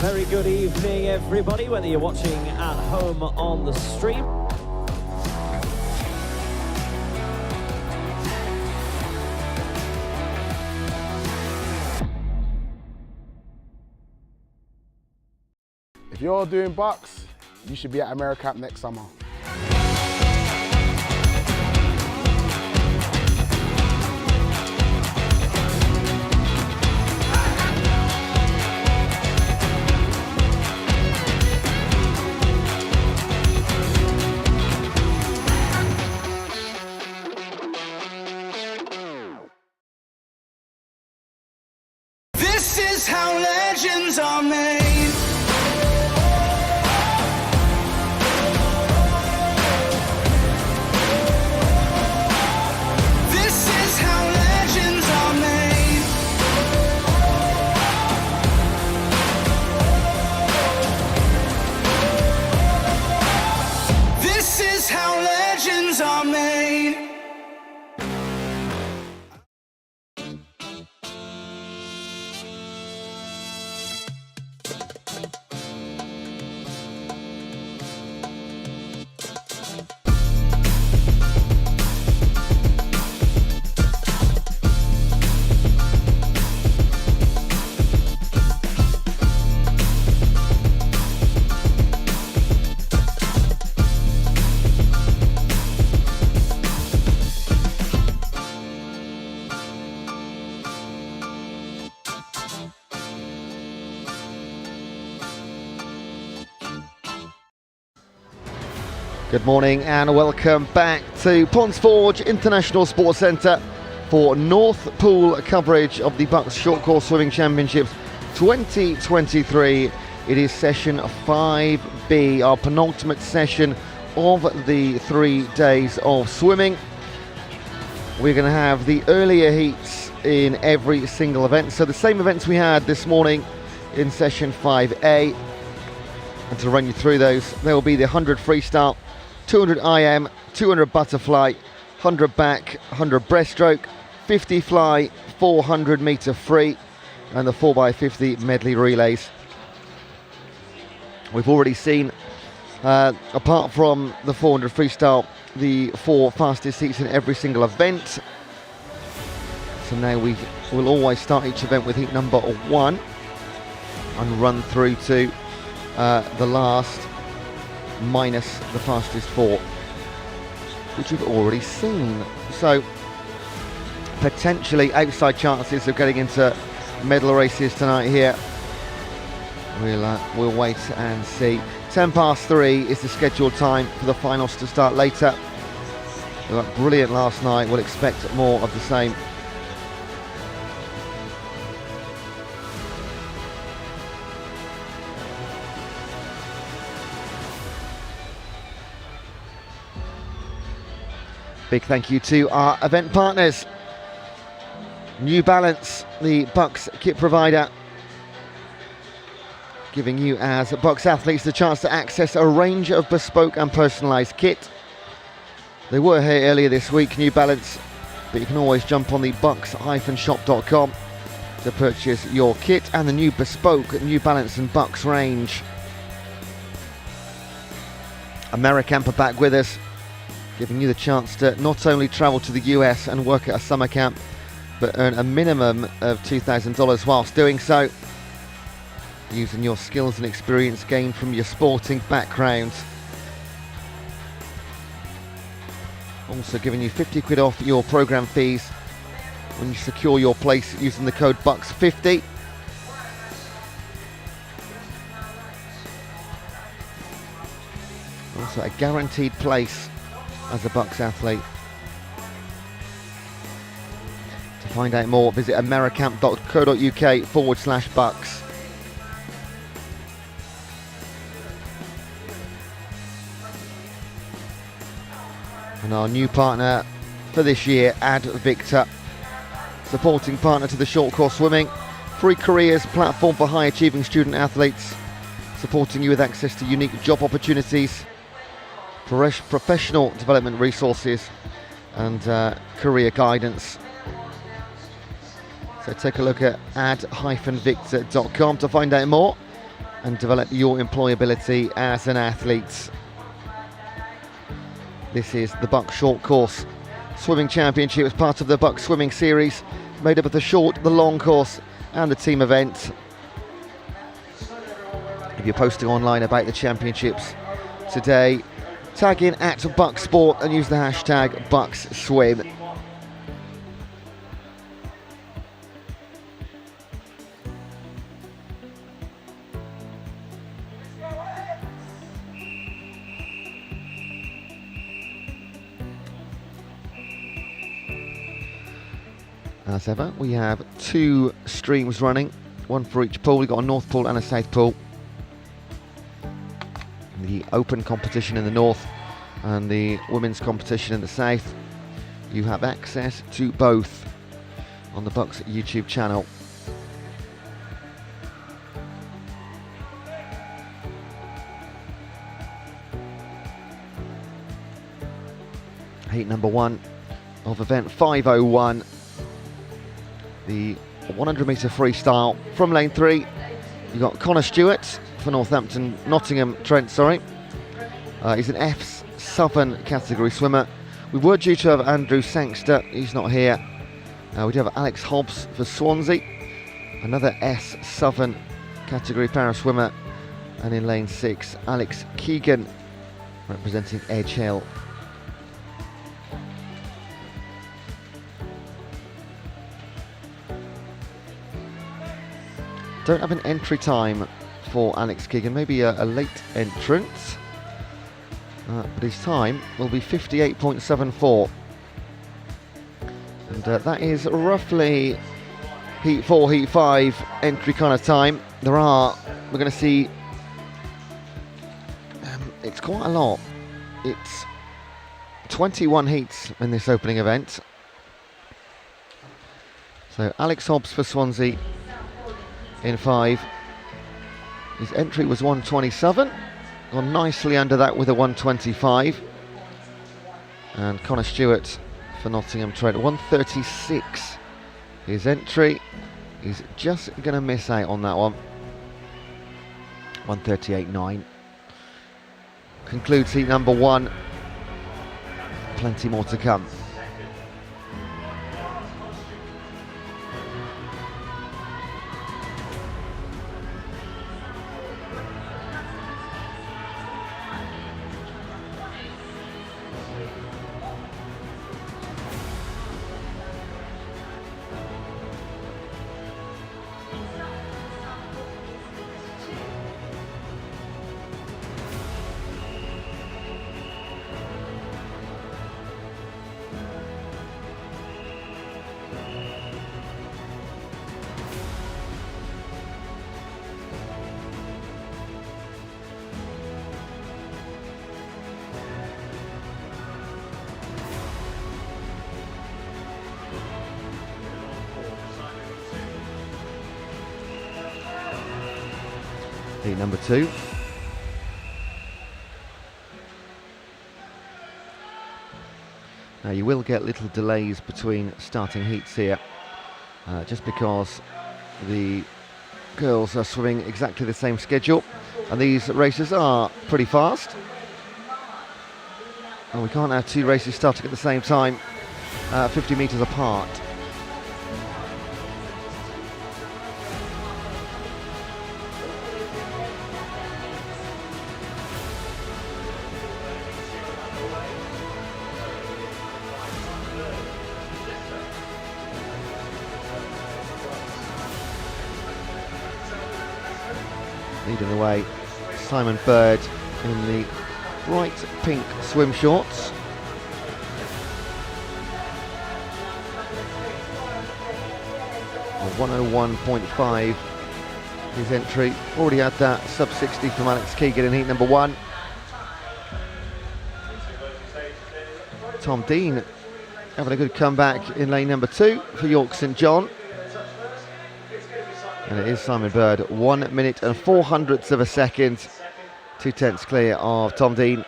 Very good evening, everybody, whether you're watching at home on the stream. If you're doing BUCS, you should be at AmeriCamp next summer. This is how legends are made. This is how legends are made. This is how legends are made. Good morning and welcome back to Ponds Forge International Sports Centre for North Pool coverage of the BUCS Short Course Swimming Championships 2023. It is session 5B, our penultimate session of the 3 days of swimming. We're going to have the earlier heats in every single event, so the same events we had this morning in session 5A. And to run you through those, there will be the 100 freestyle, 200 IM, 200 butterfly, 100 back, 100 breaststroke, 50 fly, 400 meter free, and the 4x50 medley relays. We've already seen, apart from the 400 freestyle, the 4 fastest heats in every single event. So now we will always start each event with heat number 1 and run through to the last minus the fastest 4, which you've already seen. So potentially outside chances of getting into medal races tonight here. We'll wait and see. 3:10 is the scheduled time for the finals to start later. They were brilliant last night. We'll expect more of the same. Big thank you to our event partners. New Balance, the BUCS kit provider, giving you as BUCS athletes the chance to access a range of bespoke and personalised kit. They were here earlier this week, New Balance, but you can always jump on the BUCS-shop.com to purchase your kit and the new bespoke New Balance and BUCS range. AmeriCamp are back with us, giving you the chance to not only travel to the US and work at a summer camp, but earn a minimum of $2,000 whilst doing so, using your skills and experience gained from your sporting background. Also giving you 50 quid off your programme fees when you secure your place using the code BUCS50. Also a guaranteed place as a BUCS athlete. To find out more, visit americamp.co.uk/BUCS. And our new partner for this year, Victor, supporting partner to the Short Course Swimming, free careers platform for high achieving student athletes, supporting you with access to unique job opportunities, professional development resources and career guidance. So take a look at ad-victor.com to find out more and develop your employability as an athlete. This is the BUCS Short Course Swimming Championship as part of the BUCS Swimming Series, made up of the short, the long course and the team event. If you're posting online about the championships today, tag in at BUCS Sport and use the hashtag BUCSSwim. As ever, we have two streams running, one for each pool. We've got a North Pool and a South Pool. The open competition in the north and the women's competition in the south. You have access to both on the BUCS YouTube channel. Heat number 1 of event 501. The 100 metre freestyle from lane 3. You've got Connor Stewart for Nottingham Trent, sorry. He's an F's Southern category swimmer. We were due to have Andrew Sangster, he's not here. We do have Alex Hobbs for Swansea, another S Southern category para swimmer. And in lane 6, Alex Keegan representing Edge Hill. Don't have an entry time for Alex Keegan, maybe a late entrance, but his time will be 58.74, and that is roughly heat 4, heat 5 entry kind of time. We're going to see, it's quite a lot. It's 21 heats in this opening event. So Alex Hobbs for Swansea in 5. His entry was 127, gone nicely under that with a 125. And Connor Stewart for Nottingham Trent, 136. His entry, he's just going to miss out on that one. 138.9. Concludes heat number 1. Plenty more to come. Heat number 2. Now you will get little delays between starting heats here, just because the girls are swimming exactly the same schedule, and these races are pretty fast. And we can't have two races starting at the same time, 50 metres apart. Leading the way, Simon Bird in the bright pink swim shorts. A 101.5 his entry. Already had that sub 60 from Alex Keegan in heat number 1. Tom Dean having a good comeback in lane number 2 for York St John. And it is Simon Bird, 1 minute and 400ths of a second, 2/10 clear of Tom Dean.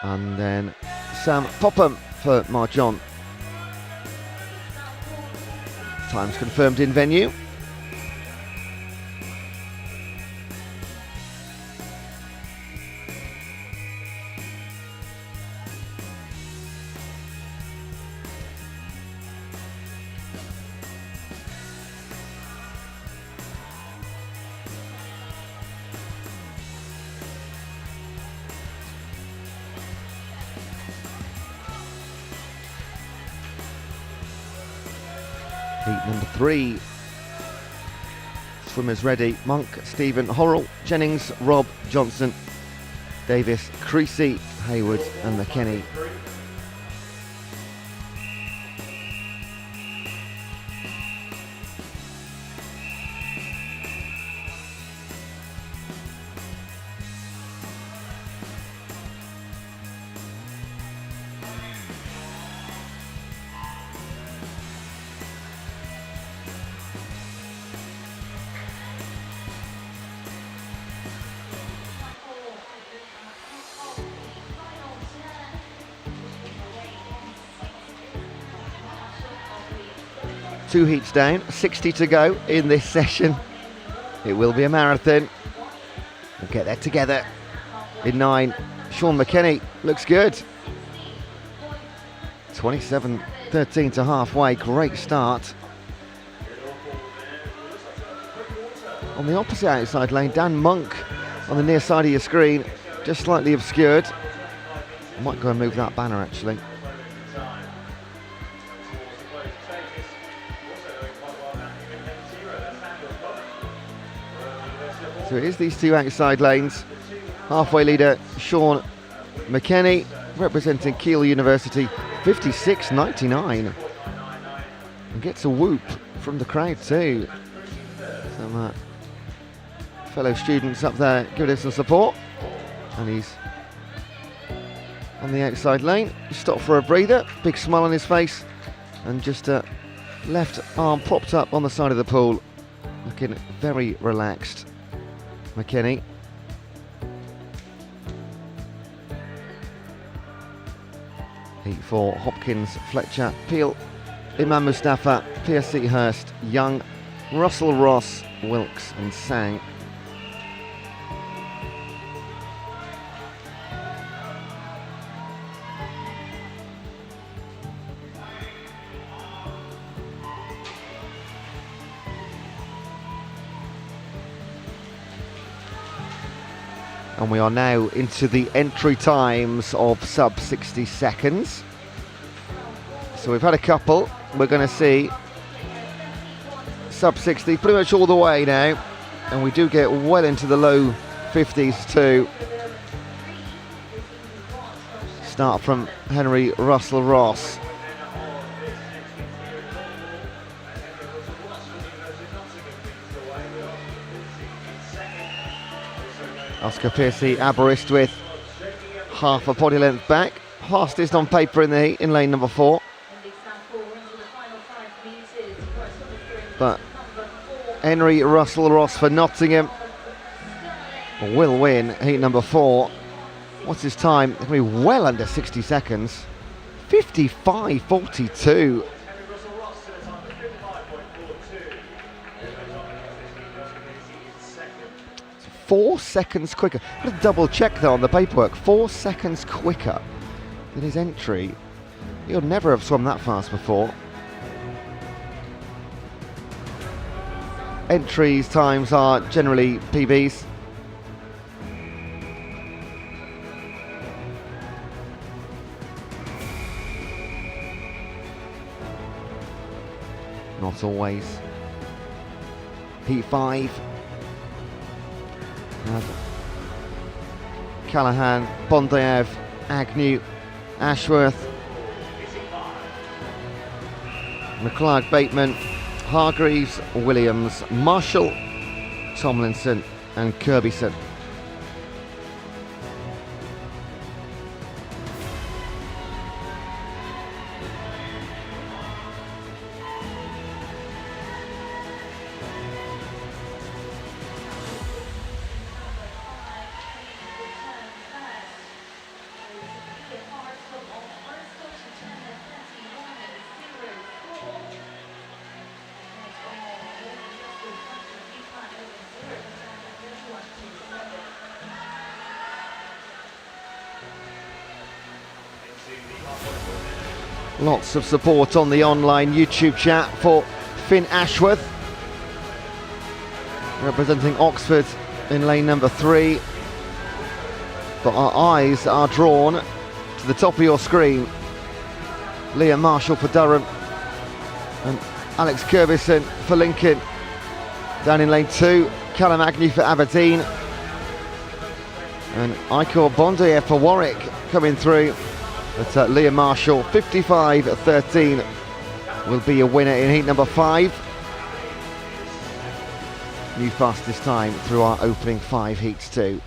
And then Sam Popham for Marjon. Times confirmed in venue. Heat number 3. Swimmers ready: Monk, Stephen, Horrell, Jennings, Robb, Johnson, Davis, Creasy, Hayward and McKenny. Two heats down, 60 to go in this session. It will be a marathon. We'll get there together. In 9, Sean McKenny looks good. 27.13 to halfway, great start. On the opposite outside lane, Dan Monk on the near side of your screen, just slightly obscured. I might go and move that banner actually. So it is these two outside lanes. Halfway leader Sean McKenny, representing Keele University, 56.99. And gets a whoop from the crowd too. Some fellow students up there giving us some support. And he's on the outside lane. Stopped for a breather, big smile on his face, and just left arm propped up on the side of the pool, looking very relaxed. McKenny. Heat 4, Hopkins, Fletcher, Peel, Imam Mustafa, Piercy Hurst, Young, Russell Ross, Wilkes and Sang. And we are now into the entry times of sub 60 seconds. So we've had a couple. We're going to see sub 60 pretty much all the way now. And we do get well into the low 50s too. Start from Henry Russell Ross. Oscar Piercy Aberystwyth, half a body length back. Fastest on paper in the heat in lane number 4. But Henry Russell Ross for Nottingham will win heat number 4. What's his time? It's going to be well under 60 seconds. 55.42. 4 seconds quicker. I had to double check though on the paperwork. 4 seconds quicker than his entry. He'll never have swum that fast before. Entries times are generally PBs. Not always. Heat 5. Callahan, Bondayev, Agnew, Ashworth, McClark, Bateman, Hargreaves, Williams, Marshall, Tomlinson and Kirbyson. Lots of support on the online YouTube chat for Finn Ashworth, representing Oxford in lane number 3. But our eyes are drawn to the top of your screen. Liam Marshall for Durham and Alex Curbison for Lincoln. Down in lane 2, Callum Agnew for Aberdeen. And Icor Bondier for Warwick coming through. But Liam Marshall, 55.13, will be a winner in heat number 5. New fastest time through our opening 5 heats too.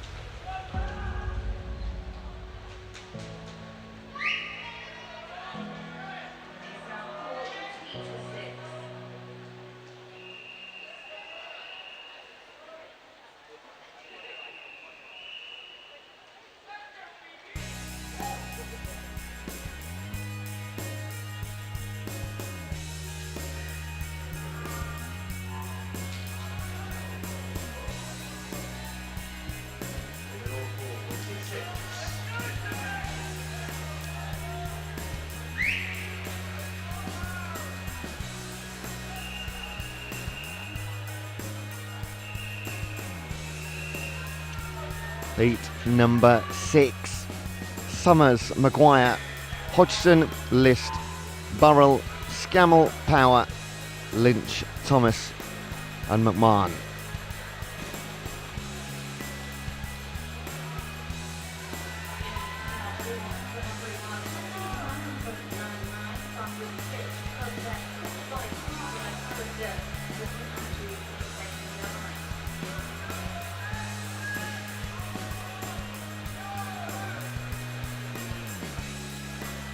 Heat number 6. Summers, Maguire, Hodgson, List, Burrell, Scammell, Power, Lynch, Thomas and McMahon.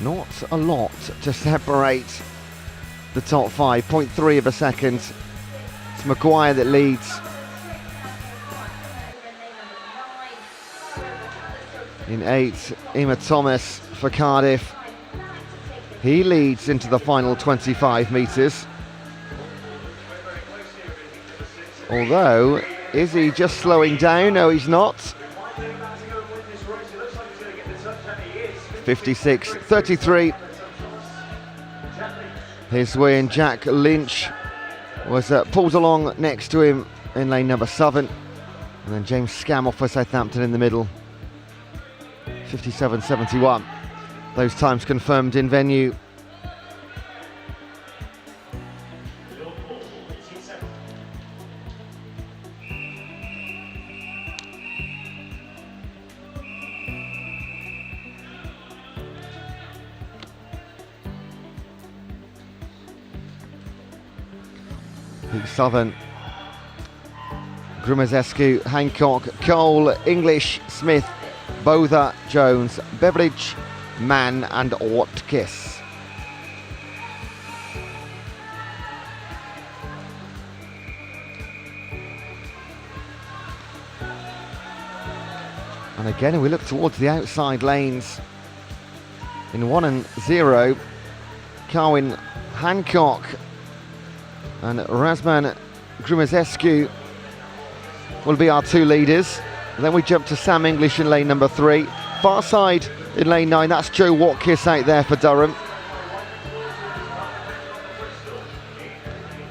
Not a lot to separate the top 5, 0.3 of a second. It's Maguire that leads. In 8, Emma Thomas for Cardiff. He leads into the final 25 metres. Although, is he just slowing down? No, he's not. 56.33. His win, Jack Lynch was pulled along next to him in lane number 7. And then James Scammell for Southampton in the middle. 57.71. Those times confirmed in venue. Southern, Grumazescu, Hancock, Cole, English, Smith, Botha, Jones, Beveridge, Mann and Watkis. And again, we look towards the outside lanes. In 1 and 0, Carwin Hancock and Razman Grumazescu will be our 2 leaders. And then we jump to Sam English in lane number 3. Far side in lane 9, that's Joe Watkis out there for Durham.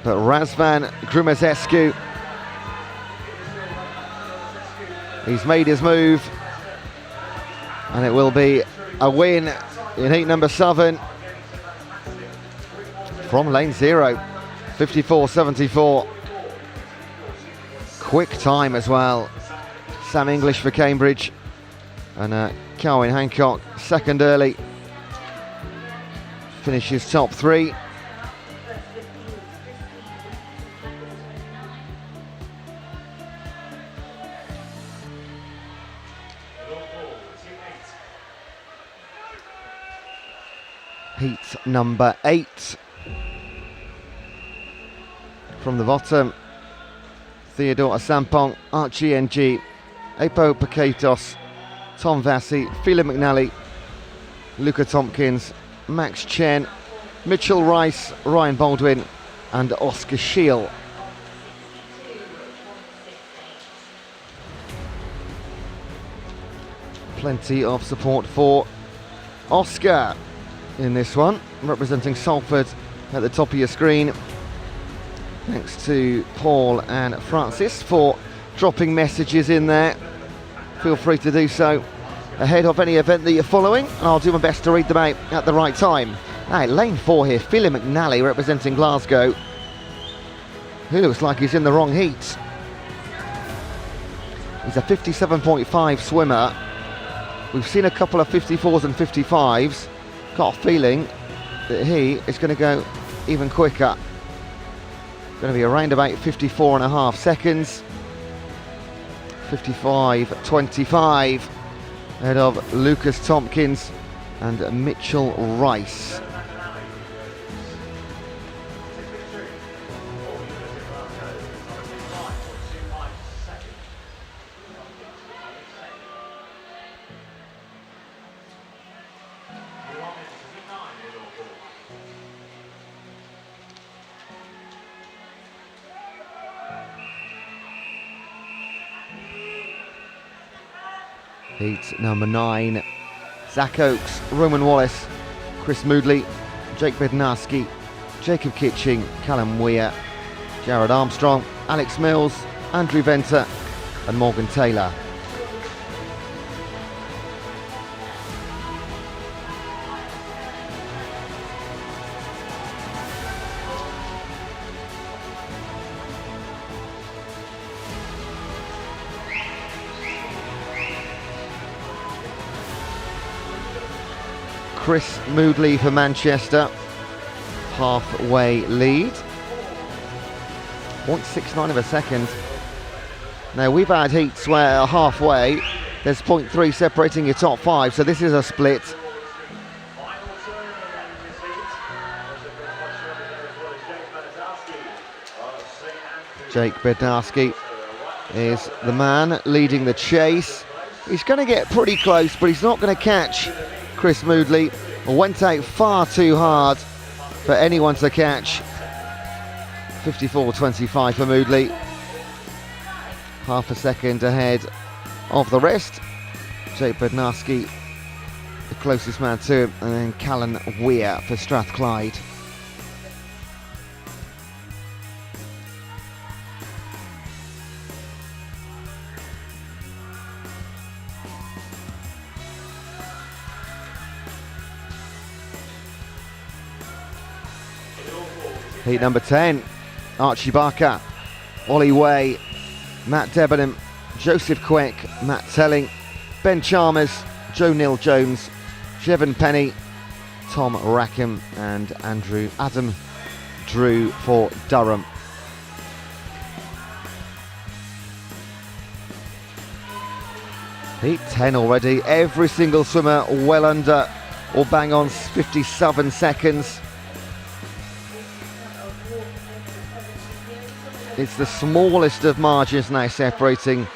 But Razvan Grumazescu, he's made his move. And it will be a win in heat number 7 from lane 0. 54.74. Quick time as well. Sam English for Cambridge. And Carwin Hancock second early. Finishes top 3. Heat number 8. From the bottom, Theodore Asampong, Archie NG, Apo Paketos, Tom Vassie, Phelan McNally, Luca Tompkins, Max Chen, Mitchell Rice, Ryan Baldwin and Oscar Scheel. Plenty of support for Oscar in this one, representing Salford at the top of your screen. Thanks to Paul and Francis for dropping messages in there. Feel free to do so ahead of any event that you're following, and I'll do my best to read them out at the right time. Now, lane 4 here, Phelan McNally representing Glasgow. He looks like he's in the wrong heat. He's a 57.5 swimmer. We've seen a couple of 54s and 55s. Got a feeling that he is going to go even quicker. Going to be around about 54.5 seconds. 55.25 ahead of Lucas Tompkins and Mitchell Rice. Heat number 9, Zach Oakes, Roman Wallace, Chris Moodley, Jake Bednarski, Jacob Kitching, Callum Weir, Jared Armstrong, Alex Mills, Andrew Venter and Morgan Taylor. Chris Moodley for Manchester, halfway lead. 0.69 of a second. Now we've had heats where halfway there's 0.3 separating your top 5, so this is a split. Jake Bednarski is the man leading the chase. He's going to get pretty close, but he's not going to catch Chris Moodley. Went out far too hard for anyone to catch. 54.25 for Moodley. Half a second ahead of the rest. Jake Bednarski, the closest man to him, and then Callan Weir for Strathclyde. Heat number 10, Archie Barker, Ollie Way, Matt Debenham, Joseph Quick, Matt Telling, Ben Chalmers, Joe Neil Jones, Jevon Penny, Tom Rackham and Adam Drew for Durham. Heat 10 already, every single swimmer well under or bang on 57 seconds. It's the smallest of margins now separating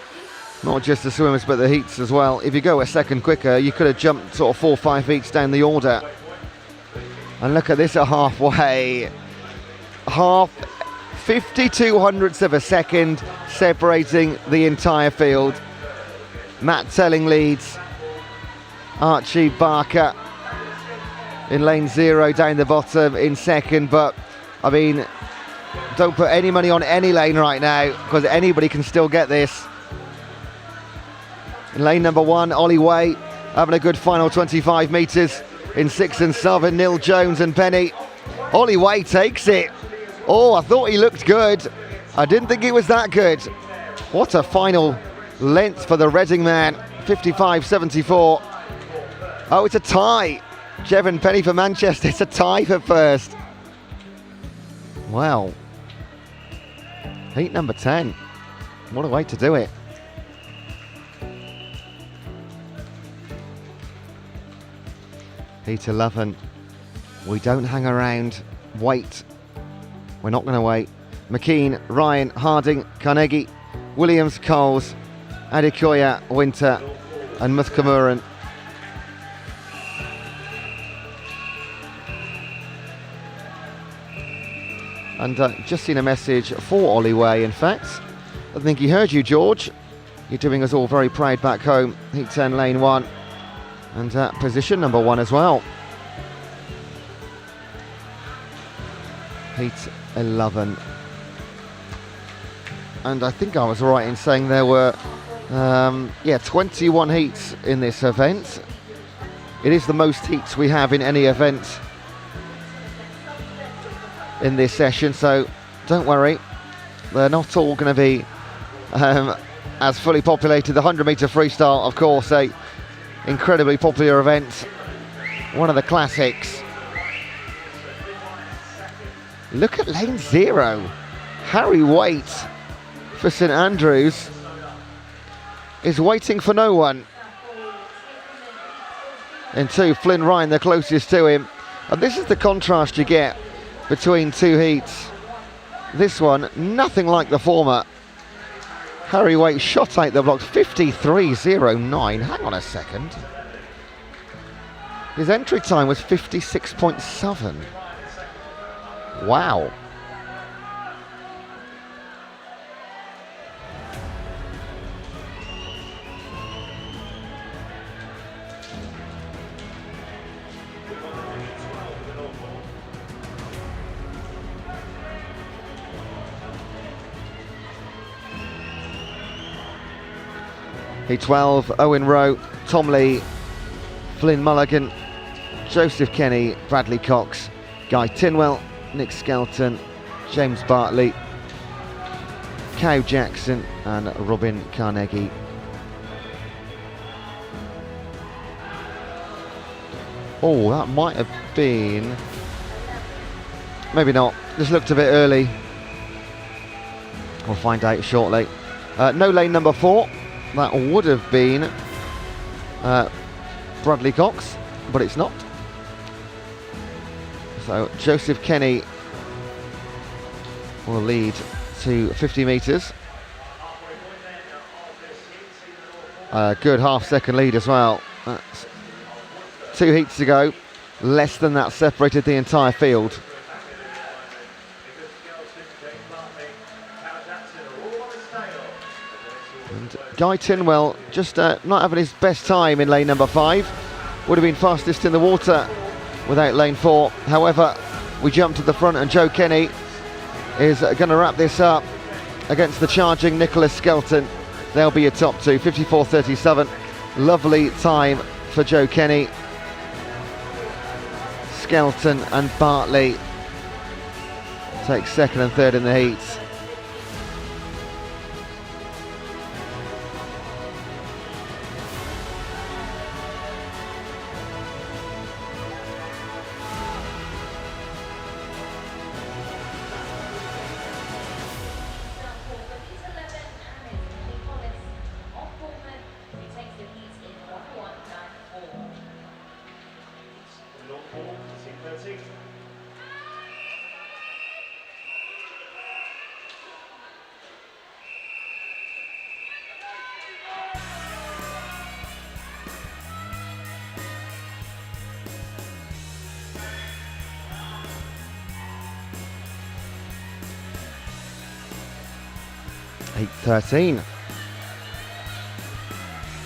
not just the swimmers but the heats as well. If you go a second quicker, you could have jumped sort of 4 or 5 heats down the order. And look at this at halfway. 52 hundredths of a second separating the entire field. Matt Telling leads. Archie Barker in lane 0 down the bottom in second, but I mean, don't put any money on any lane right now because anybody can still get this. In lane number 1, Ollie Way having a good final 25 metres. In 6 and 7, Neil Jones and Penny. Ollie Way takes it. Oh, I thought he looked good. I didn't think he was that good. What a final length for the Reading man. 55.74. Oh, it's a tie. Jevon Penny for Manchester. It's a tie for first. Wow. Heat number 10. What a way to do it. Heat 11. We don't hang around. Wait. We're not going to wait. McKean, Ryan, Harding, Carnegie, Williams, Coles, Adekoya, Winter and Muthkamuran. And just seen a message for Ollie Way, in fact. I think he heard you, George. You're doing us all very proud back home. Heat 10, lane 1. And position number 1 as well. Heat 11. And I think I was right in saying there were 21 heats in this event. It is the most heats we have in any event in this session, so don't worry, they're not all going to be as fully populated. The 100-metre freestyle, of course, a incredibly popular event, one of the classics. Look at lane 0. Harry Waite for St Andrews is waiting for no one. And 2, Flynn Ryan, the closest to him. And this is the contrast you get between 2 heats. This one, nothing like the former. Harry Waite shot out the blocks, 53.09. Hang on a second. His entry time was 56.7. Wow. Heat 12, Owen Rowe, Tom Lee, Flynn Mulligan, Joseph Kenny, Bradley Cox, Guy Tinwell, Nick Skelton, James Bartley, Cow Jackson and Robin Carnegie. Oh, that might have been... maybe not. This looked a bit early. We'll find out shortly. No lane number 4. That would have been Bradley Cox, but it's not. So Joseph Kenny will lead to 50 metres. Good half-second lead as well. That's 2 heats to go. Less than that separated the entire field. And Guy Tinwell just not having his best time in lane number 5. Would have been fastest in the water without lane 4. However, we jump to the front and Joe Kenny is going to wrap this up against the charging Nicholas Skelton. They'll be your top 2, 54.37. Lovely time for Joe Kenny. Skelton and Bartley take 2nd and 3rd in the heats. Heat 13.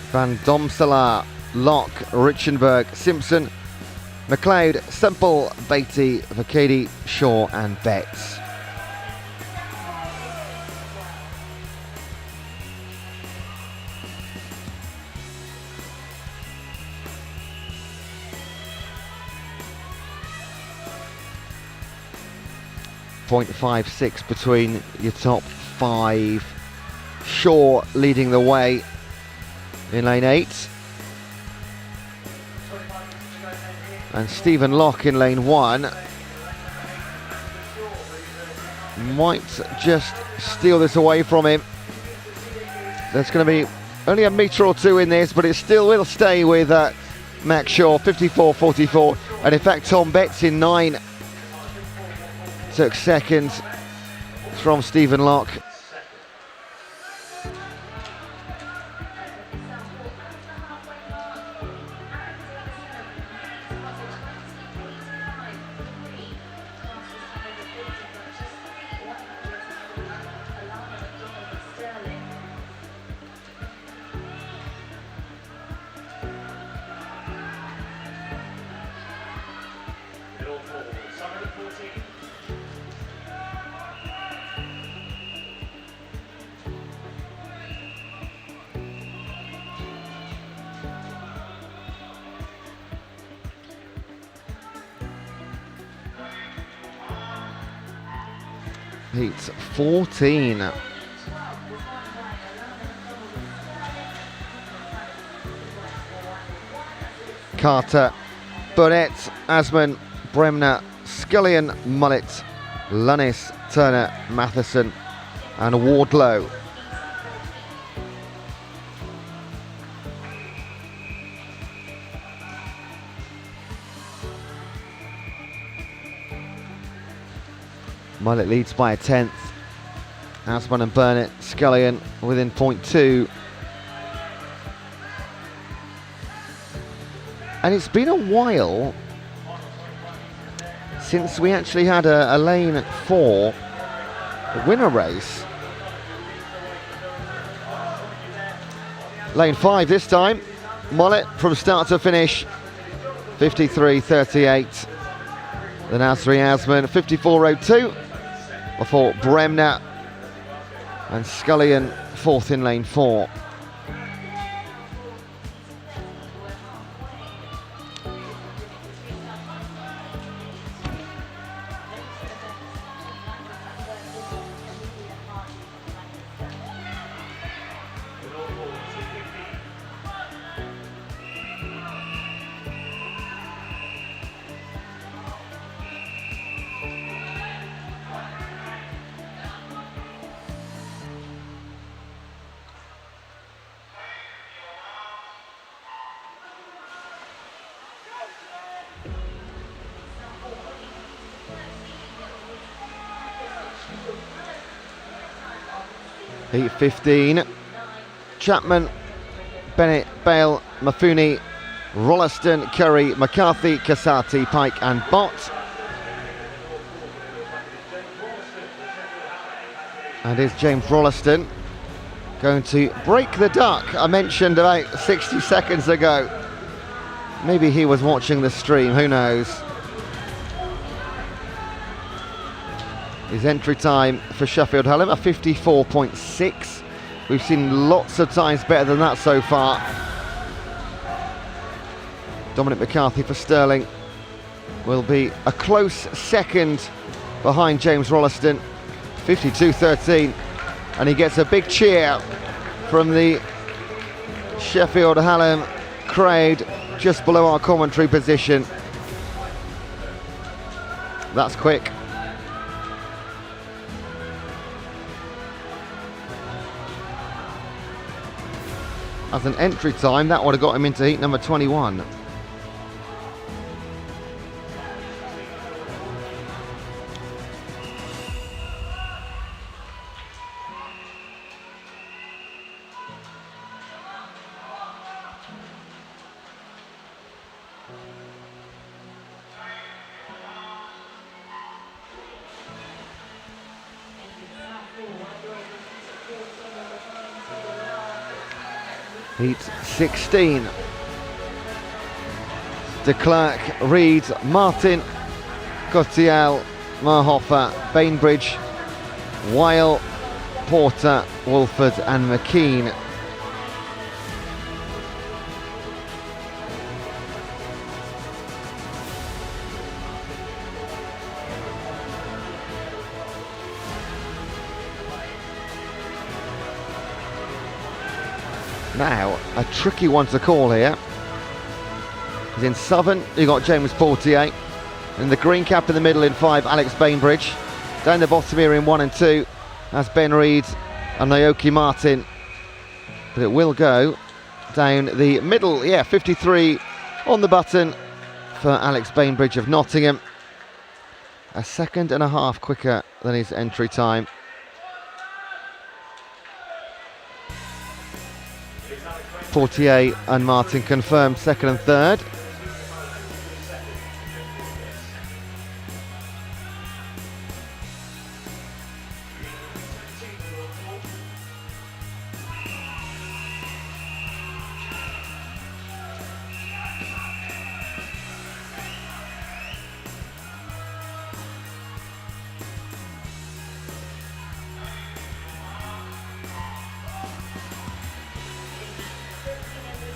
Van Domselaar, Locke, Richenberg, Simpson, McLeod, Semple, Beatty, Vakedi, Shaw and Betts. .56 between your top 5. Shaw leading the way in lane 8. And Stephen Locke in lane 1 might just steal this away from him. There's going to be only a metre or 2 in this, but it still will stay with Max Shaw, 54.44. And in fact, Tom Betts in 9 took 2nd from Stephen Locke. Heat 14. Carter, Burnett, Asman, Bremner, Scullion, Mullet, Lunnis, Turner, Matheson and Wardlow. Mullet leads by a 10th. Asman and Burnett, Scullion within 0.2. And it's been a while since we actually had a lane 4 winner race. Lane 5 this time. Mullet from start to finish, 53.38. The Nasri Asman, 54.02. Before Bremner and Scullion 4th in lane 4. Heat 15, Chapman, Bennett, Bale, Mafuni, Rolliston, Curry, McCarthy, Casati, Pike and Bott. And is James Rolliston going to break the duck I mentioned about 60 seconds ago? Maybe he was watching the stream, who knows? His entry time for Sheffield Hallam, a 54.6. We've seen lots of times better than that so far. Dominic McCarthy for Stirling will be a close second behind James Rolliston, 52.13. And he gets a big cheer from the Sheffield Hallam crowd just below our commentary position. That's quick. As an entry time, that would have got him into heat number 21. Heat 16. De Klerk, Reed, Martin, Cotiel, Marhofer, Bainbridge, Weil, Porter, Wolford and McKean. Now, a tricky one to call here. He's in Southern, you've got James Portier. In the green cap in the middle in 5, Alex Bainbridge. Down the bottom here in 1 and 2, that's Ben Reed and Naoki Martin. But it will go down the middle, 53 on the button for Alex Bainbridge of Nottingham. A second and a half quicker than his entry time. Portier and Martin confirmed second and third.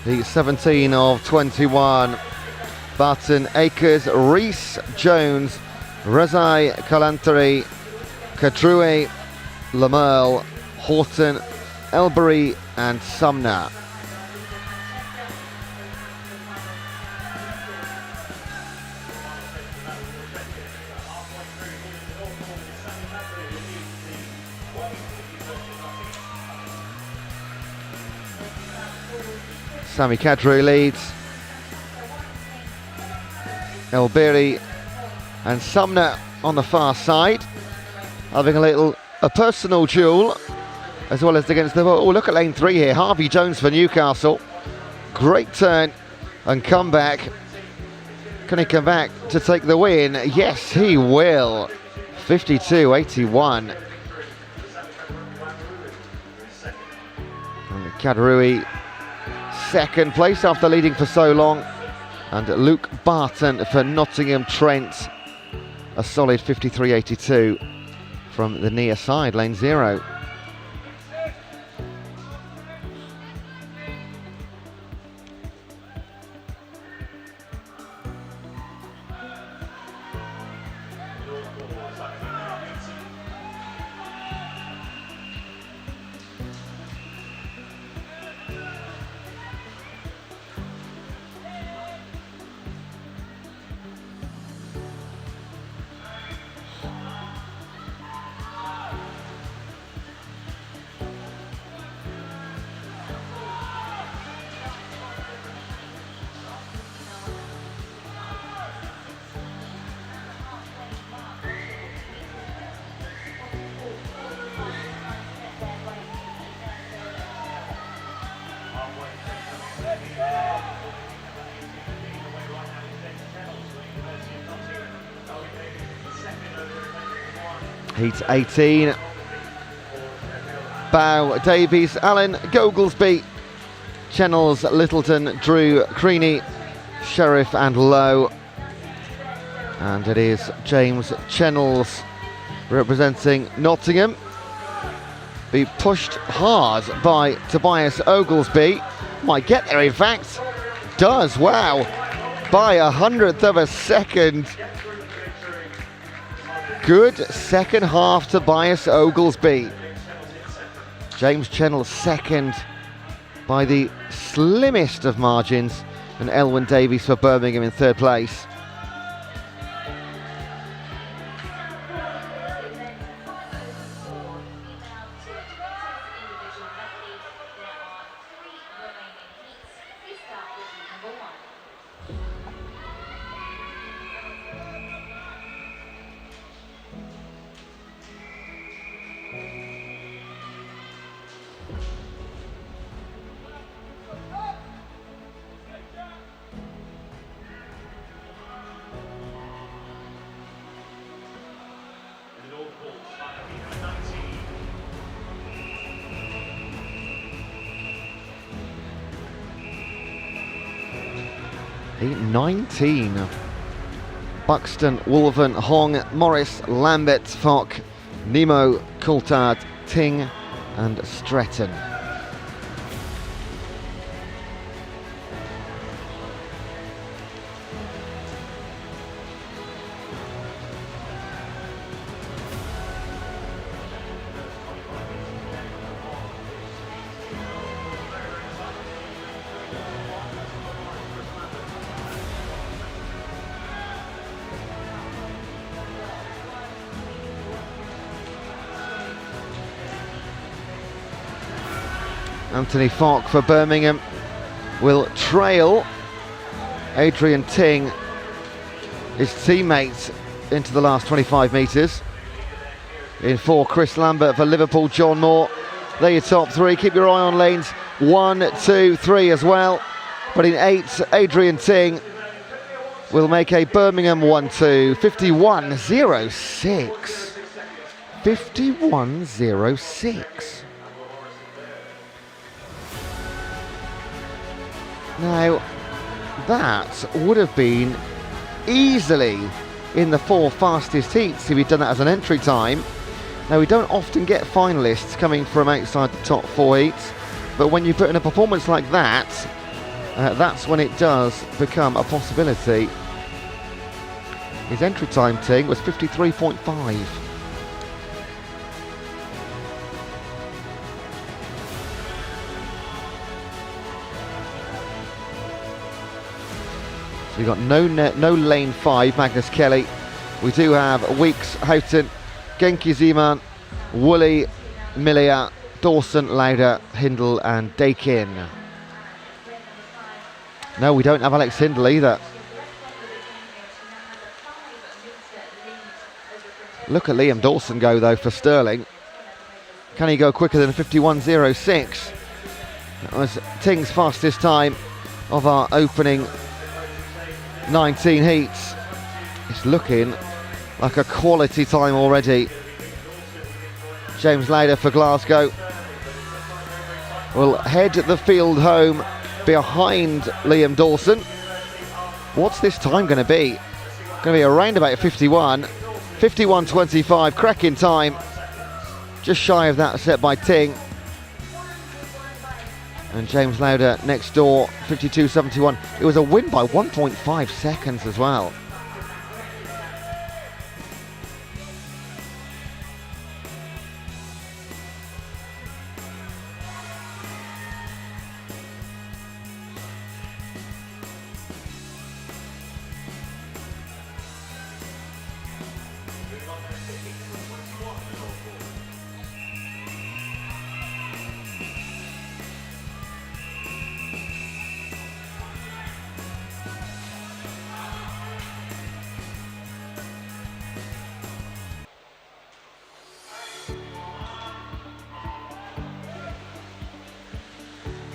The 17 of 21. Barton, Akers, Rees, Jones, Razai, Kalantari, Cadrue, Lamerle, Horton, Elbury and Sumner. Sami Cadrue leads. Elbury and Sumner on the far side, having a personal duel, as well as against the... Oh, look at lane 3 here. Harvey Jones for Newcastle. Great turn and comeback. Can he come back to take the win? Yes, he will. 52.81. And Cadrue, second place after leading for so long. And Luke Barton for Nottingham Trent. A solid 53.82 from the near side, lane 0. Heat 18. Bow, Davies, Allen, Goglesby, Chennels, Littleton, Drew, Creaney, Sheriff and Lowe. And it is James Chennels representing Nottingham. Be pushed hard by Tobias Oglesby. Might get there, in fact. Does, wow. By 100th of a second. Good second half Tobias Oglesby. James Chennel second by the slimmest of margins, and Elwyn Davies for Birmingham in third place. Heat 19. Buxton, Wolven, Hong, Morris, Lambert, Fock, Nemo, Coulthard, Ting and Stretton. Anthony Fock for Birmingham will trail Adrian Ting, his teammate, into the last 25 metres. In 4, Chris Lambert for Liverpool, John Moore. They're your top 3. Keep your eye on lanes 1, 2, 3 as well. But in 8, Adrian Ting will make a Birmingham 1-2, 51.06. 51.06. Now, that would have been easily in the 4 fastest heats if he'd done that as an entry time. Now, we don't often get finalists coming from outside the top 4 heats, but when you put in a performance like that, that's when it does become a possibility. His entry time, Ting, was 53.5. So we've got no lane 5, Magnus Kelly. We do have Weeks, Houghton, Genki Zeman, Woolley, Millia, Dawson, Lauder, Hindle and Dakin. No, we don't have Alex Hindle either. Look at Liam Dawson go though for Sterling. Can he go quicker than 51.06? That was Ting's fastest time of our opening 19 heats. It's looking like a quality time already. James Lauder for Glasgow will head the field home behind Liam Dawson. What's this time going to be? Going to be around about 51.25, cracking time. Just shy of that set by Ting. And James Lauder next door, 52.71. It was a win by 1.5 seconds as well.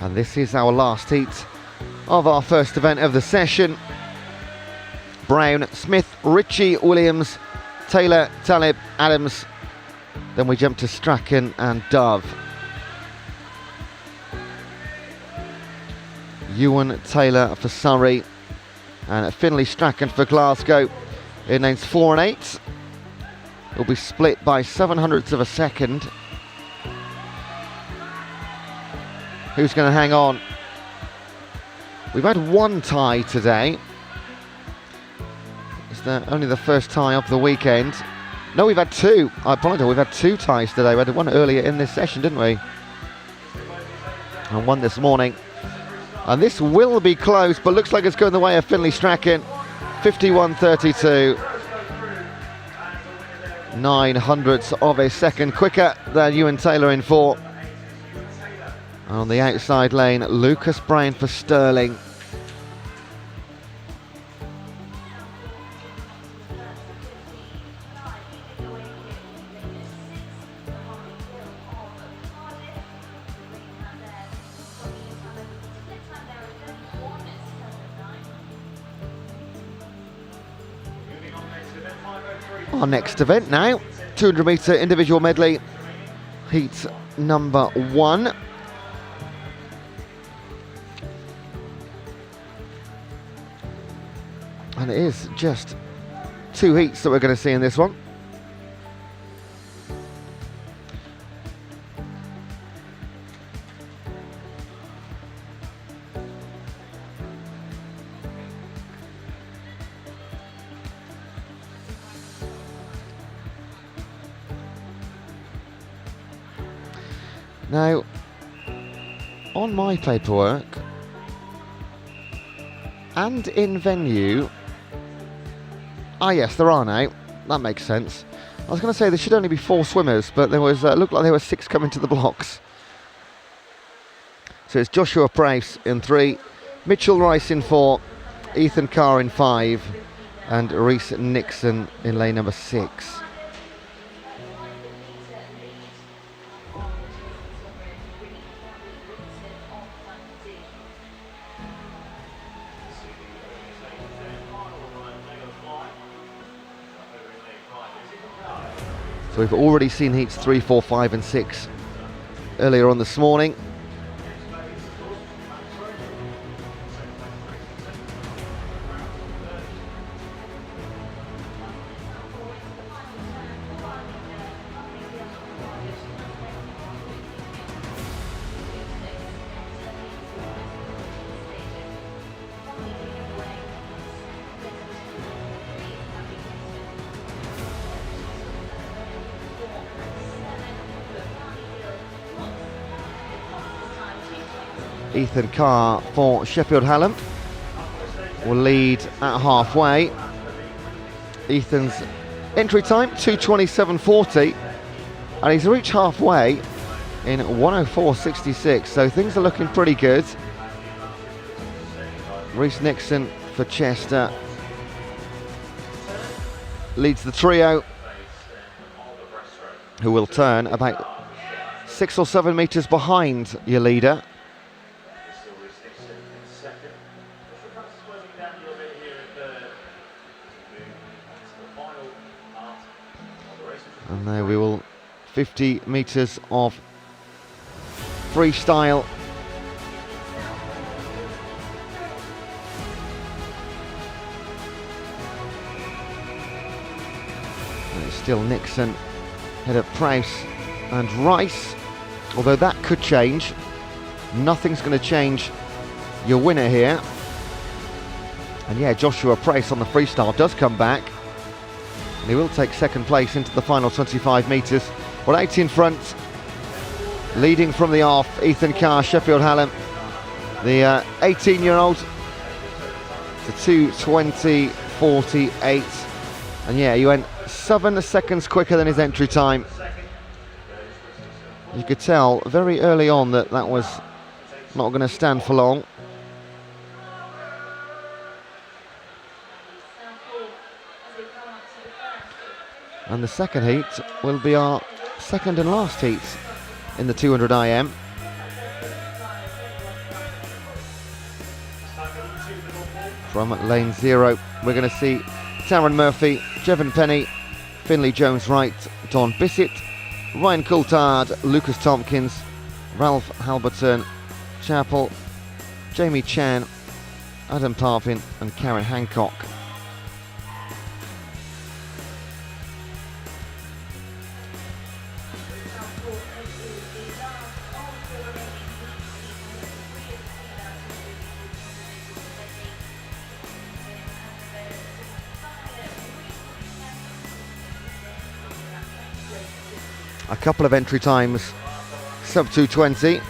And this is our last heat of our first event of the session. Brown, Smith, Ritchie, Williams, Taylor, Talib, Adams. Then we jump to Strachan and Dove. Ewan Taylor for Surrey and Finlay Strachan for Glasgow in lanes 4 and 8. It'll be split by 7/100ths of a second. Who's going to hang on? We've had one tie today. It's only the first tie of the weekend. No, we've had two. I apologise, we've had two ties today. We had one earlier in this session, didn't we? And one this morning. And this will be close, but looks like it's going the way of Finlay Strachan. 51.32. 9/100ths of a second quicker than Ewan Taylor in 4. On the outside lane, Lucas Brown for Sterling. Our next event now, 200 metre individual medley, heat number 1. And it is just 2 heats that we're going to see in this one. Now, on my paperwork and in venue, yes, there are now. That makes sense. I was going to say there should only be 4 swimmers, but there was looked like there were 6 coming to the blocks. So it's Joshua Price in 3, Mitchell Rice in 4, Ethan Carr in 5, and Reese Nixon in lane number 6. So we've already seen heats 3, 4, 5 and 6 earlier on this morning. Ethan Carr for Sheffield Hallam. will lead at halfway. Ethan's entry time 2:27.40, and he's reached halfway in 1:04.66, so things are looking pretty good. Reece Nixon for Chester leads the trio, who will turn about 6 or 7 metres behind your leader. And there we will, 50 metres of freestyle. And it's still Nixon, ahead of Price and Rice, although that could change. Nothing's going to change your winner here. And yeah, Joshua Price on the freestyle does come back. And he will take second place into the final 25 metres. Well, 8 in front, leading from the off, Ethan Carr, Sheffield Hallam, the 18-year-old, to 2:20.48. And yeah, he went 7 seconds quicker than his entry time. You could tell very early on that that was not going to stand for long. And the second heat will be our second and last heat in the 200 IM. From lane 0, we're going to see Taryn Murphy, Jevon Penny, Finley Jones-Wright, Don Bissett, Ryan Coulthard, Lucas Tompkins, Ralph Halberton, Chappell, Jamie Chan, Adam Parvin and Karen Hancock. A couple of entry times, sub 2:20.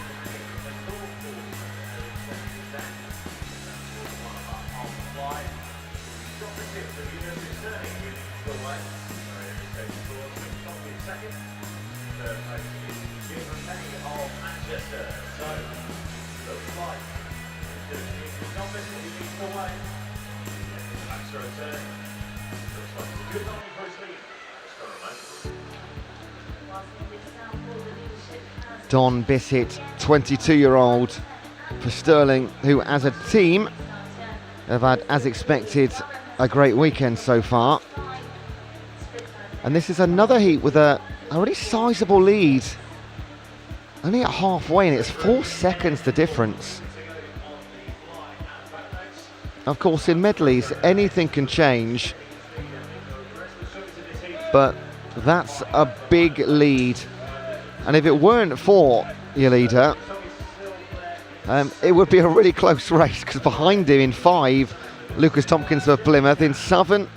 Don Bissett, 22-year-old for Stirling, who as a team have had, as expected, a great weekend so far. And this is another heat with a really sizable lead. Only at halfway, and it's 4 seconds the difference. Of course, in medleys, anything can change, but that's a big lead. And if it weren't for your leader, it would be a really close race, because behind him in 5, Lucas Tompkins for Plymouth. In 7,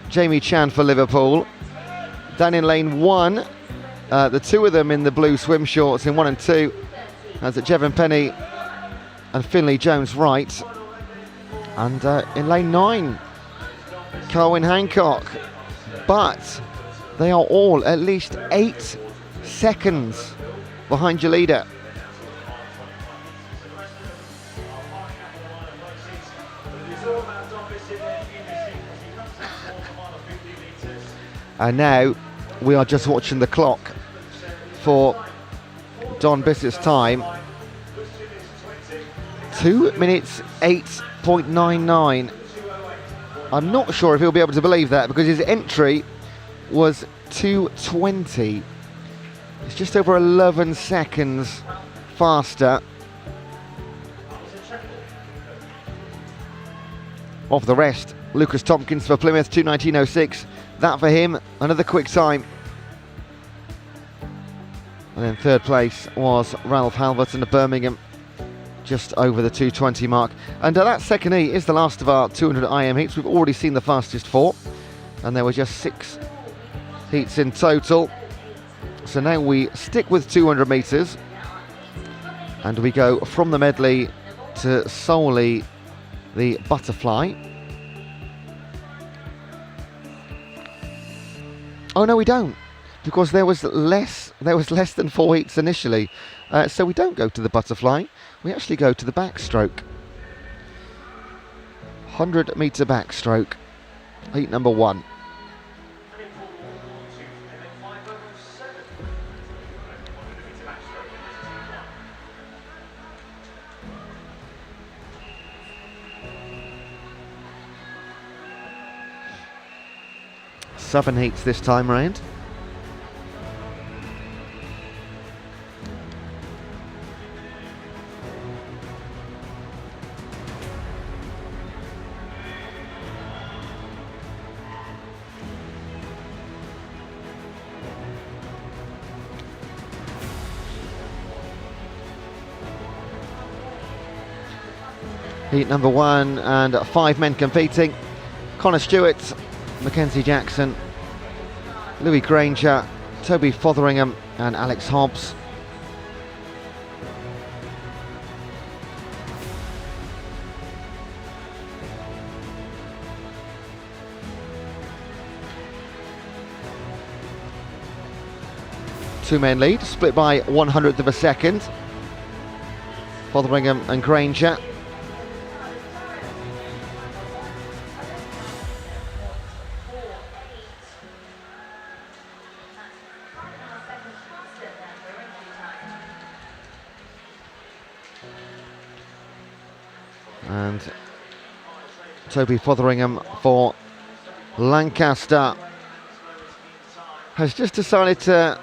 Jamie Chan for Liverpool. Down in lane 1, the two of them in the blue swim shorts in 1 and 2. That's Jevon Penny and Finley Jones-Wright. And in lane 9, Carwyn Hancock. But they are all at least 8 seconds behind your leader. And now we are just watching the clock for Don Bissett's time. 2 minutes 8.99. I'm not sure if he'll be able to believe that, because his entry was 2:20. It's just over 11 seconds faster. Of the rest, Lucas Tompkins for Plymouth, 2:19.06. That for him, another quick time. And then third place was Ralph Halverton of Birmingham, just over the 2:20 mark. And that second heat is the last of our 200 IM heats. We've already seen the fastest 4, and there were just 6 heats in total. So now we stick with 200 metres, and we go from the medley to solely the butterfly. Oh no, we don't, because there was less than 4 heats initially. So we don't go to the butterfly, we actually go to the backstroke. 100-metre backstroke, heat number 1. Seven heats this time round. Heat number 1, and 5 men competing. Connor Stewart, Mackenzie Jackson, Louis Granger, Toby Fotheringham and Alex Hobbs. Two-man lead, split by 100th of a second. Fotheringham and Granger. And Toby Fotheringham for Lancaster has just decided to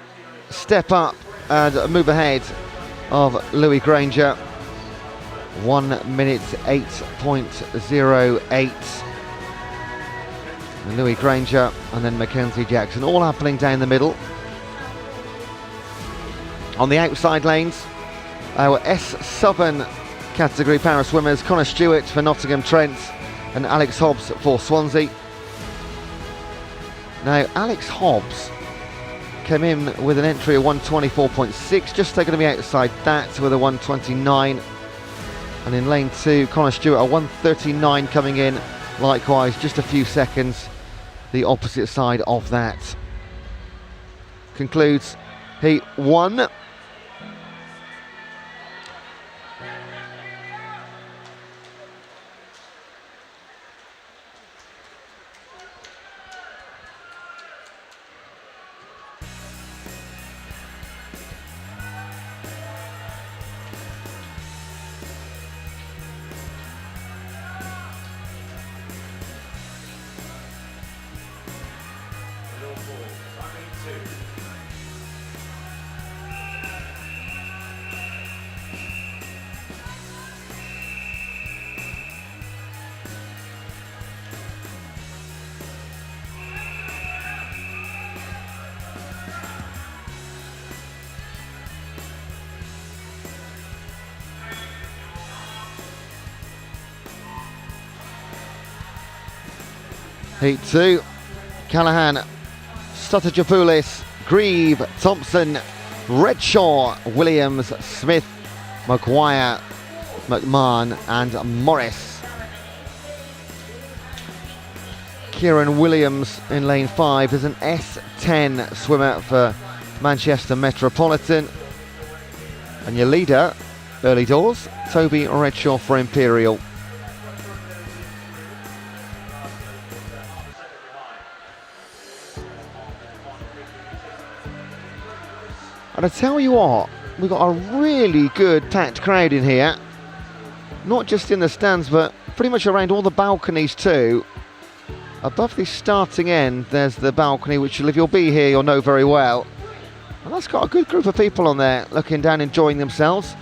step up and move ahead of Louis Granger. 1 minute 8.08. And Louis Granger and then Mackenzie Jackson, all happening down the middle. On the outside lanes, our S7 category para swimmers, Connor Stewart for Nottingham Trent and Alex Hobbs for Swansea. Now Alex Hobbs came in with an entry of 124.6, just taken to be outside that with a 129. And in lane 2, Connor Stewart a 139 coming in, likewise just a few seconds the opposite side of that. Concludes heat 1. Heat 2, Callahan, Stotterjopoulos, Grieve, Thompson, Redshaw, Williams, Smith, Maguire, McMahon and Morris. Kieran Williams in lane 5. There's an S10 swimmer for Manchester Metropolitan. And your leader, early doors, Toby Redshaw for Imperial. And I tell you what, we've got a really good packed crowd in here. Not just in the stands, but pretty much around all the balconies too. Above the starting end, there's the balcony, which if you'll be here, you'll know very well. And that's got a good group of people on there, looking down, enjoying themselves.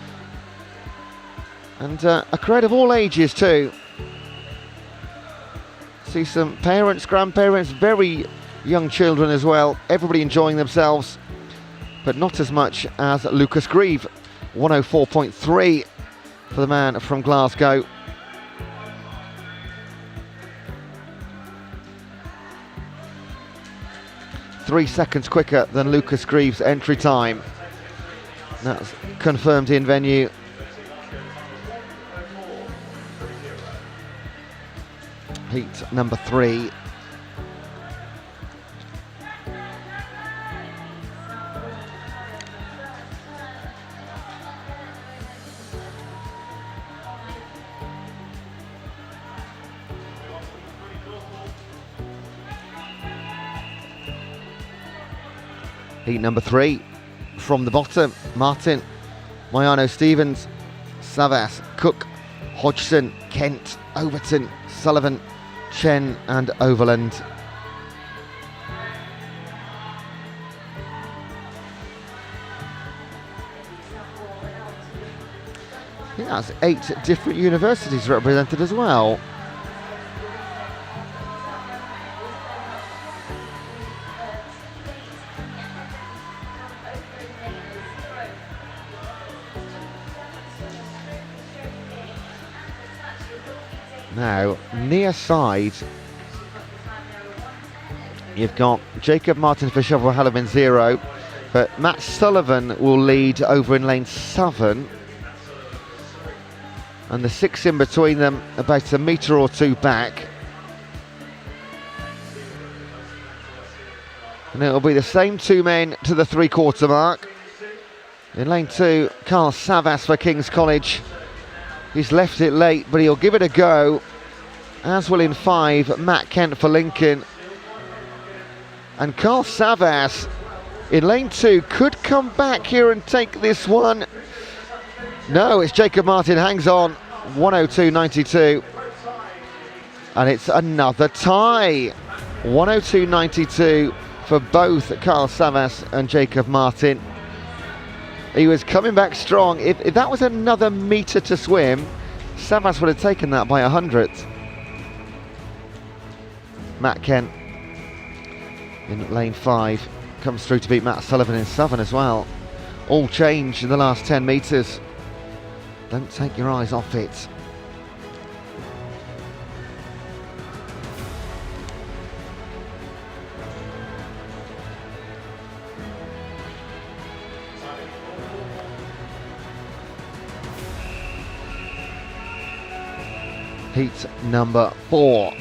And a crowd of all ages too. See some parents, grandparents, very young children as well. Everybody enjoying themselves. But not as much as Lucas Grieve. 104.3 for the man from Glasgow. Three seconds quicker than Lucas Grieve's entry time. That's confirmed in venue. Heat number 3. Heat number 3, from the bottom, Martin, Moyano, Stevens, Savas, Cook, Hodgson, Kent, Overton, Sullivan, Chen and Overland. I think that's 8 different universities represented as well. Now, near side, you've got Jacob Martin for Sheffield Halloween 0, but Matt Sullivan will lead over in lane 7. And the 6 in between them about a metre or 2 back. And it'll be the same 2 men to the 3/4 mark. In lane 2, Carl Savas for King's College. He's left it late, but he'll give it a go. As will in 5, Matt Kent for Lincoln. And Carl Savas in lane 2 could come back here and take this one. No, it's Jacob Martin, hangs on, 102.92. And it's another tie. 102.92 for both Carl Savas and Jacob Martin. He was coming back strong. If that was another metre to swim, Savas would have taken that by 100. Matt Kent in lane 5 comes through to beat Matt Sullivan in 7 as well. All change in the last 10 metres. Don't take your eyes off it. Heat number 4.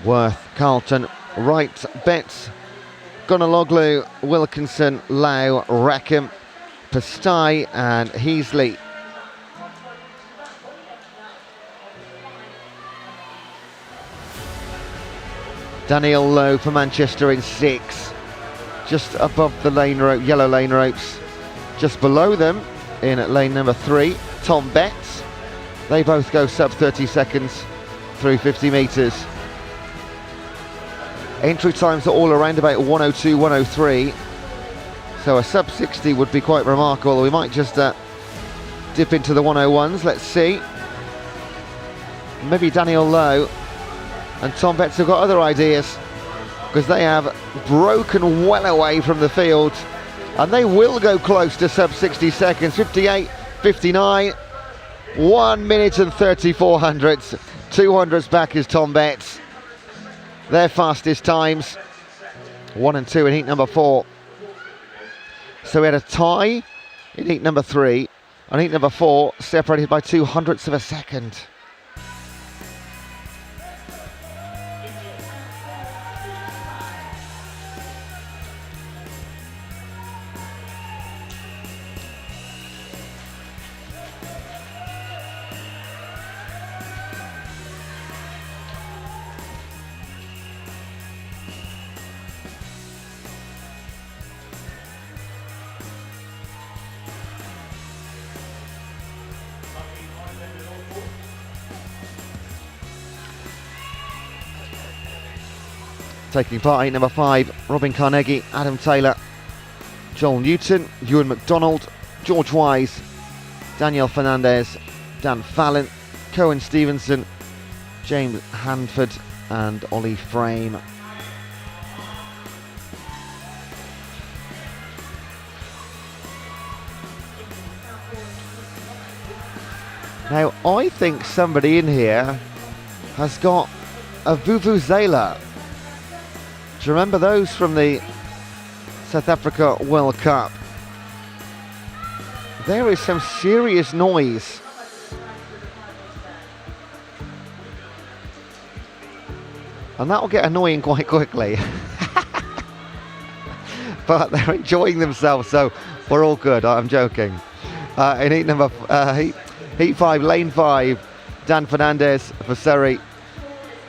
Worth, Carlton, Wright, Betts, Gonaloglu, Wilkinson, Lau, Rackham, Pastai and Heasley. Daniel Lowe for Manchester in 6, just above the lane rope, yellow lane ropes. Just below them in lane number 3, Tom Betts. They both go sub 30 seconds through 50 metres. Entry times are all around about 102, 103. So a sub 60 would be quite remarkable. We might just dip into the 101s. Let's see. Maybe Daniel Lowe and Tom Betts have got other ideas, because they have broken well away from the field, and they will go close to sub 60 seconds. 58, 59, 1 minute and 34 hundredths. 200s back is Tom Betts. Their fastest times, 1 and 2 in heat number 4. So we had a tie in heat number 3, and heat number 4 separated by 200ths of a second. Taking part, heat number 5, Robin Carnegie, Adam Taylor, Joel Newton, Ewan McDonald, George Wise, Daniel Fernandez, Dan Fallon, Cohen Stevenson, James Hanford and Ollie Frame. Now, I think somebody in here has got a vuvuzela. Do you remember those from the South Africa World Cup? There is some serious noise. And that will get annoying quite quickly. But they're enjoying themselves, so we're all good. I'm joking. In heat 5, lane 5, Dan Fernandez for Surrey.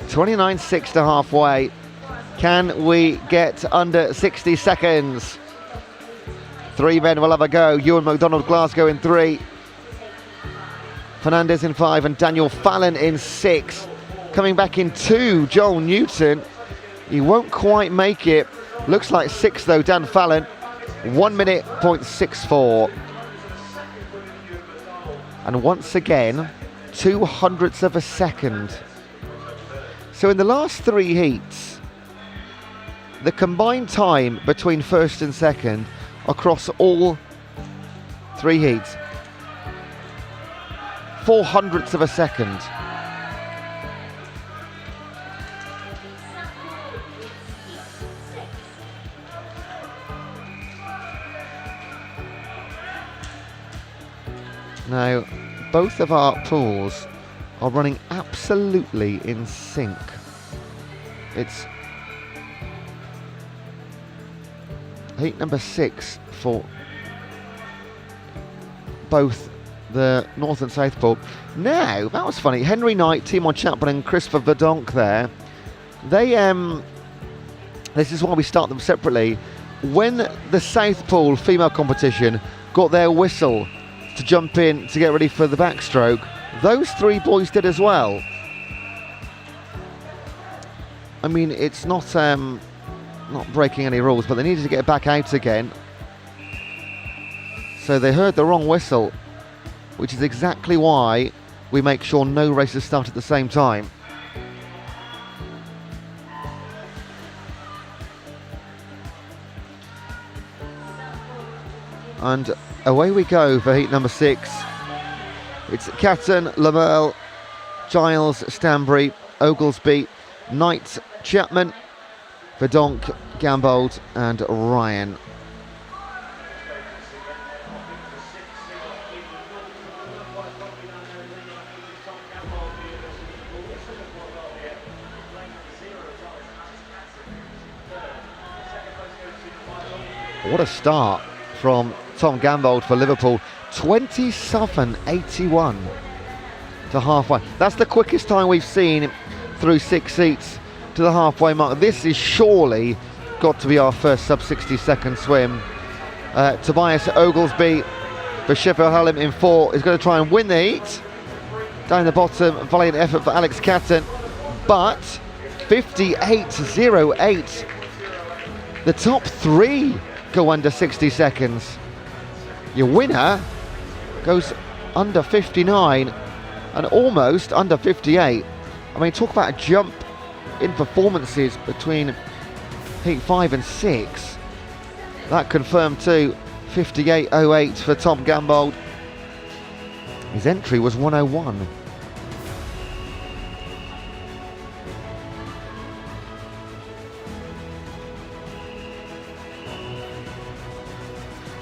29.6 to halfway. Can we get under 60 seconds? 3 men will have a go. Ewan McDonald Glasgow in 3. Fernandez in 5 and Daniel Fallon in 6. Coming back in 2, Joel Newton. He won't quite make it. Looks like 6 though, Dan Fallon. 1 minute, 0.64. And once again, 0.02 of a second. So in the last 3 heats, the combined time between first and second across all 3 heats, 0.04 of a second. Now, both of our pools are running absolutely in sync. It's heat number 6 for both the North and South pool. Now, that was funny. Henry Knight, Timon Chapman and Christopher Verdonk there. They, this is why we start them separately. When the South pool female competition got their whistle to jump in to get ready for the backstroke, those 3 boys did as well. I mean, it's not breaking any rules, but they needed to get back out again. So they heard the wrong whistle, which is exactly why we make sure no races start at the same time. And away we go for heat number 6. It's Catton, Lamel, Giles, Stanbury, Oglesby, Knight, Chapman, Verdonk, Gambold and Ryan. What a start from Tom Gambold for Liverpool. 27.81 to halfway. That's the quickest time we've seen through 6 heats to the halfway mark. This is surely got to be our first sub 60 second swim. Tobias Oglesby for Sheffield Hallam in 4 is going to try and win the heat. Down the bottom, valiant effort for Alex Catton, but 58.08. The top 3 go under 60 seconds. Your winner goes under 59 and almost under 58. I mean, talk about a jump in performances between heat 5 and 6. That confirmed too. 58.08 for Tom Gambold. His entry was 101.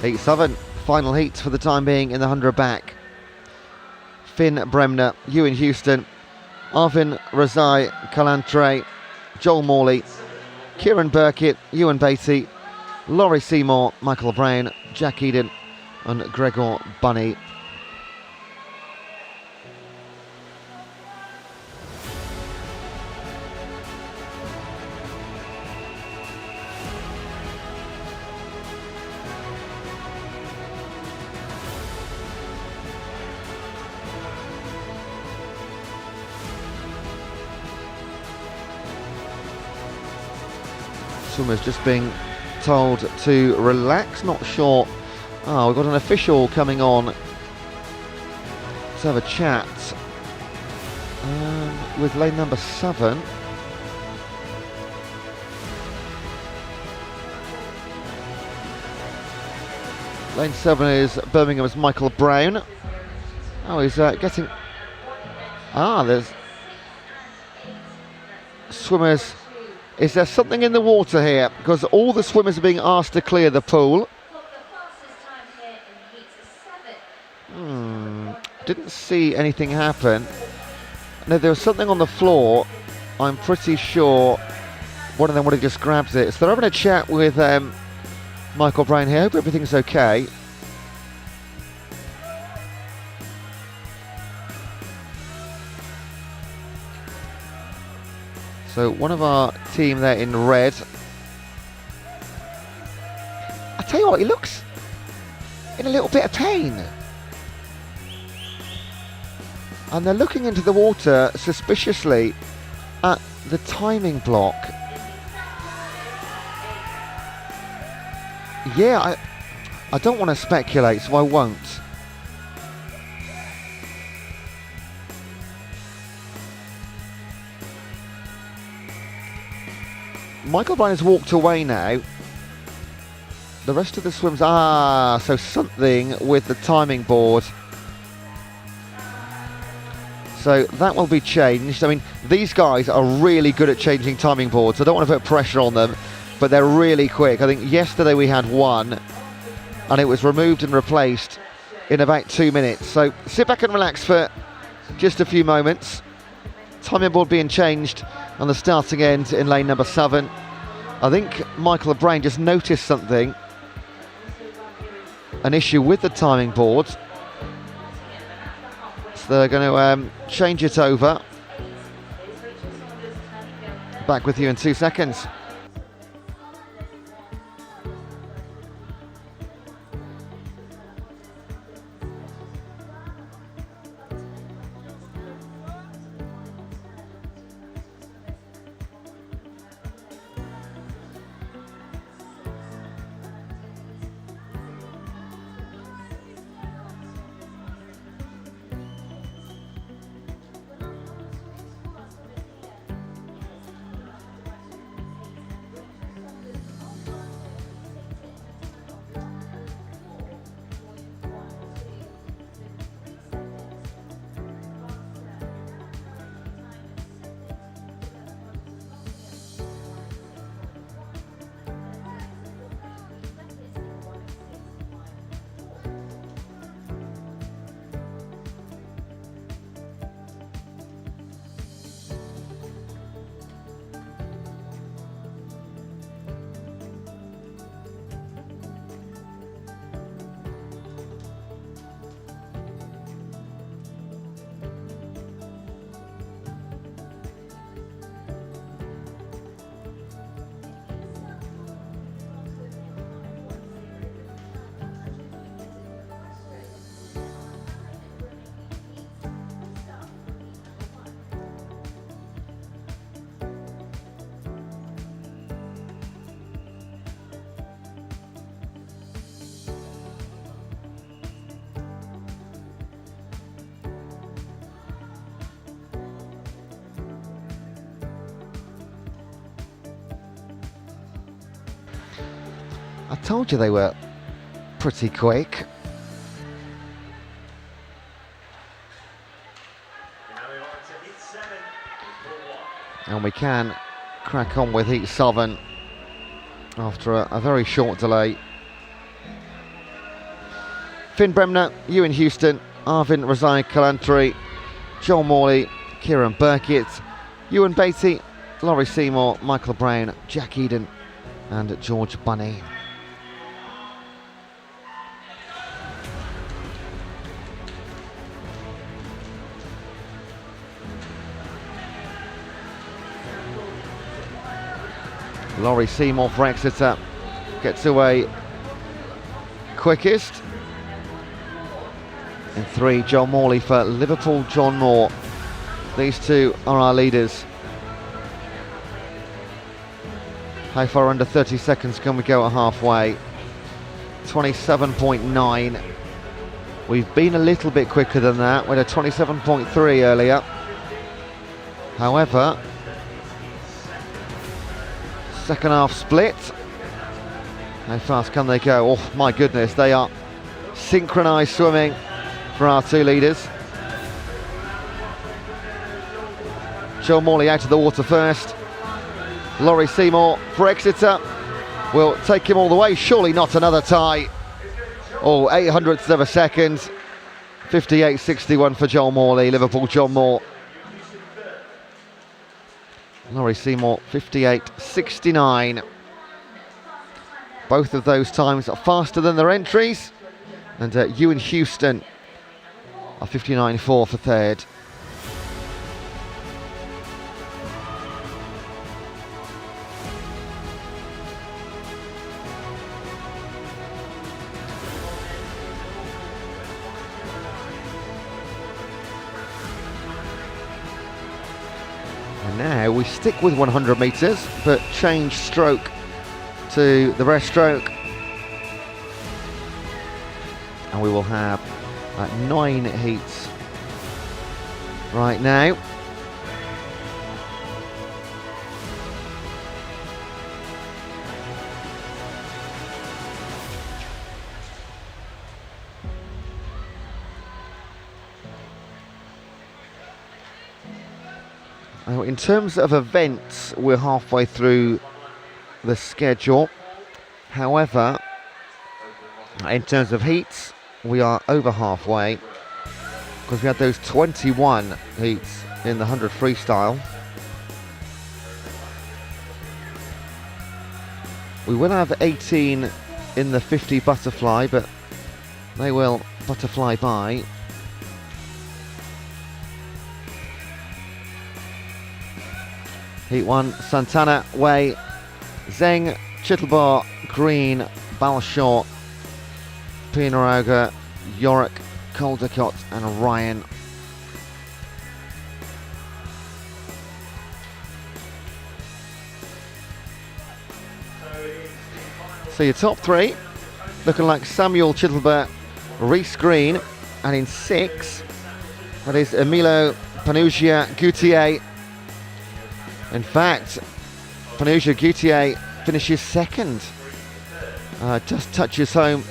Heat 7, final heat for the time being in the 100 back. Finn Bremner, Ewan Houston, Arvin Razai Kalantre, Joel Morley, Kieran Burkitt, Ewan Beatty, Laurie Seymour, Michael Brown, Jack Eden and Gregor Bunny. Swimmers just being told to relax, not sure. Oh, we've got an official coming on. Let's have a chat with lane number 7. Lane 7 is Birmingham's Michael Brown. Oh, he's getting There's swimmers. Is there something in the water here? Because all the swimmers are being asked to clear the pool. Didn't see anything happen. No, there was something on the floor. I'm pretty sure one of them would have just grabbed it. So they're having a chat with Michael Brown here. Hope everything's okay. So one of our team there in red. I tell you what, he looks in a little bit of pain. And they're looking into the water suspiciously at the timing block. Yeah, I don't want to speculate, so I won't. Michael Bryan has walked away now. The rest of the swims, so something with the timing board. So that will be changed. I mean, these guys are really good at changing timing boards. I don't want to put pressure on them, but they're really quick. I think yesterday we had one, and it was removed and replaced in about 2 minutes. So sit back and relax for just a few moments. Timing board being changed on the starting end in lane number 7. I think Michael O'Brien just noticed something, an issue with the timing board. So they're going to change it over. Back with you in 2 seconds. I told you they were pretty quick. And we can crack on with Heat 7 after a very short delay. Finn Bremner, Ewan Houston, Arvin Razai Kalantari, Joel Morley, Kieran Burkitt, Ewan Beatty, Laurie Seymour, Michael Brown, Jack Eden and George Bunny. Laurie Seymour for Exeter gets away quickest. In 3, John Morley for Liverpool, John Moore. These two are our leaders. How far under 30 seconds can we go at halfway? 27.9. We've been a little bit quicker than that. We had a 27.3 earlier. However, second half split. How fast can they go? Oh my goodness, they are synchronised swimming for our two leaders. John Morley out of the water first. Laurie Seymour for Exeter will take him all the way. Surely not another tie. Oh, 800ths of a second. 58.61 for John Morley, Liverpool John Moore. Laurie Seymour, 58.69. Both of those times are faster than their entries. And Ewan Houston are 59.4 for third. And now we stick with 100 metres, but change stroke to the breaststroke. And we will have 9 heats right now. Now, in terms of events, we're halfway through the schedule. However, in terms of heats, we are over halfway because we had those 21 heats in the 100 freestyle. We will have 18 in the 50 butterfly, but they will butterfly by. Heat 1, Santana, Way, Zeng, Chittelbar, Green, Balshaw, Pinaroga, Yorick, Caldecott and Ryan. So your top 3 looking like Samuel Chittelbar, Reece Green, and in 6 that is Emilio Panugia Gutier. In fact, Panugia Gutier finishes second. Just touches home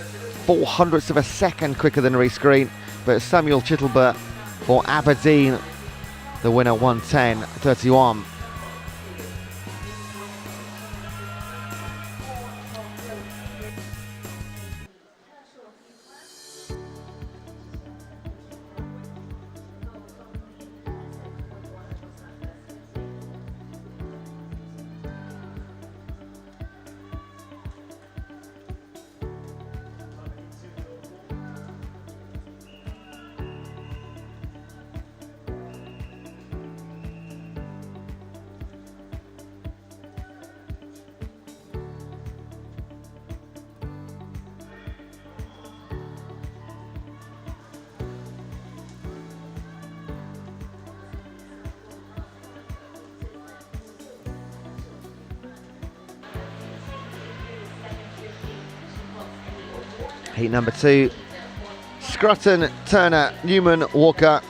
0.04 of a second quicker than Reece Green, but Samuel Chittelbar for Aberdeen, the winner, 1:10.31. Heat number 2, Scrutton, Turner, Newman, Walker,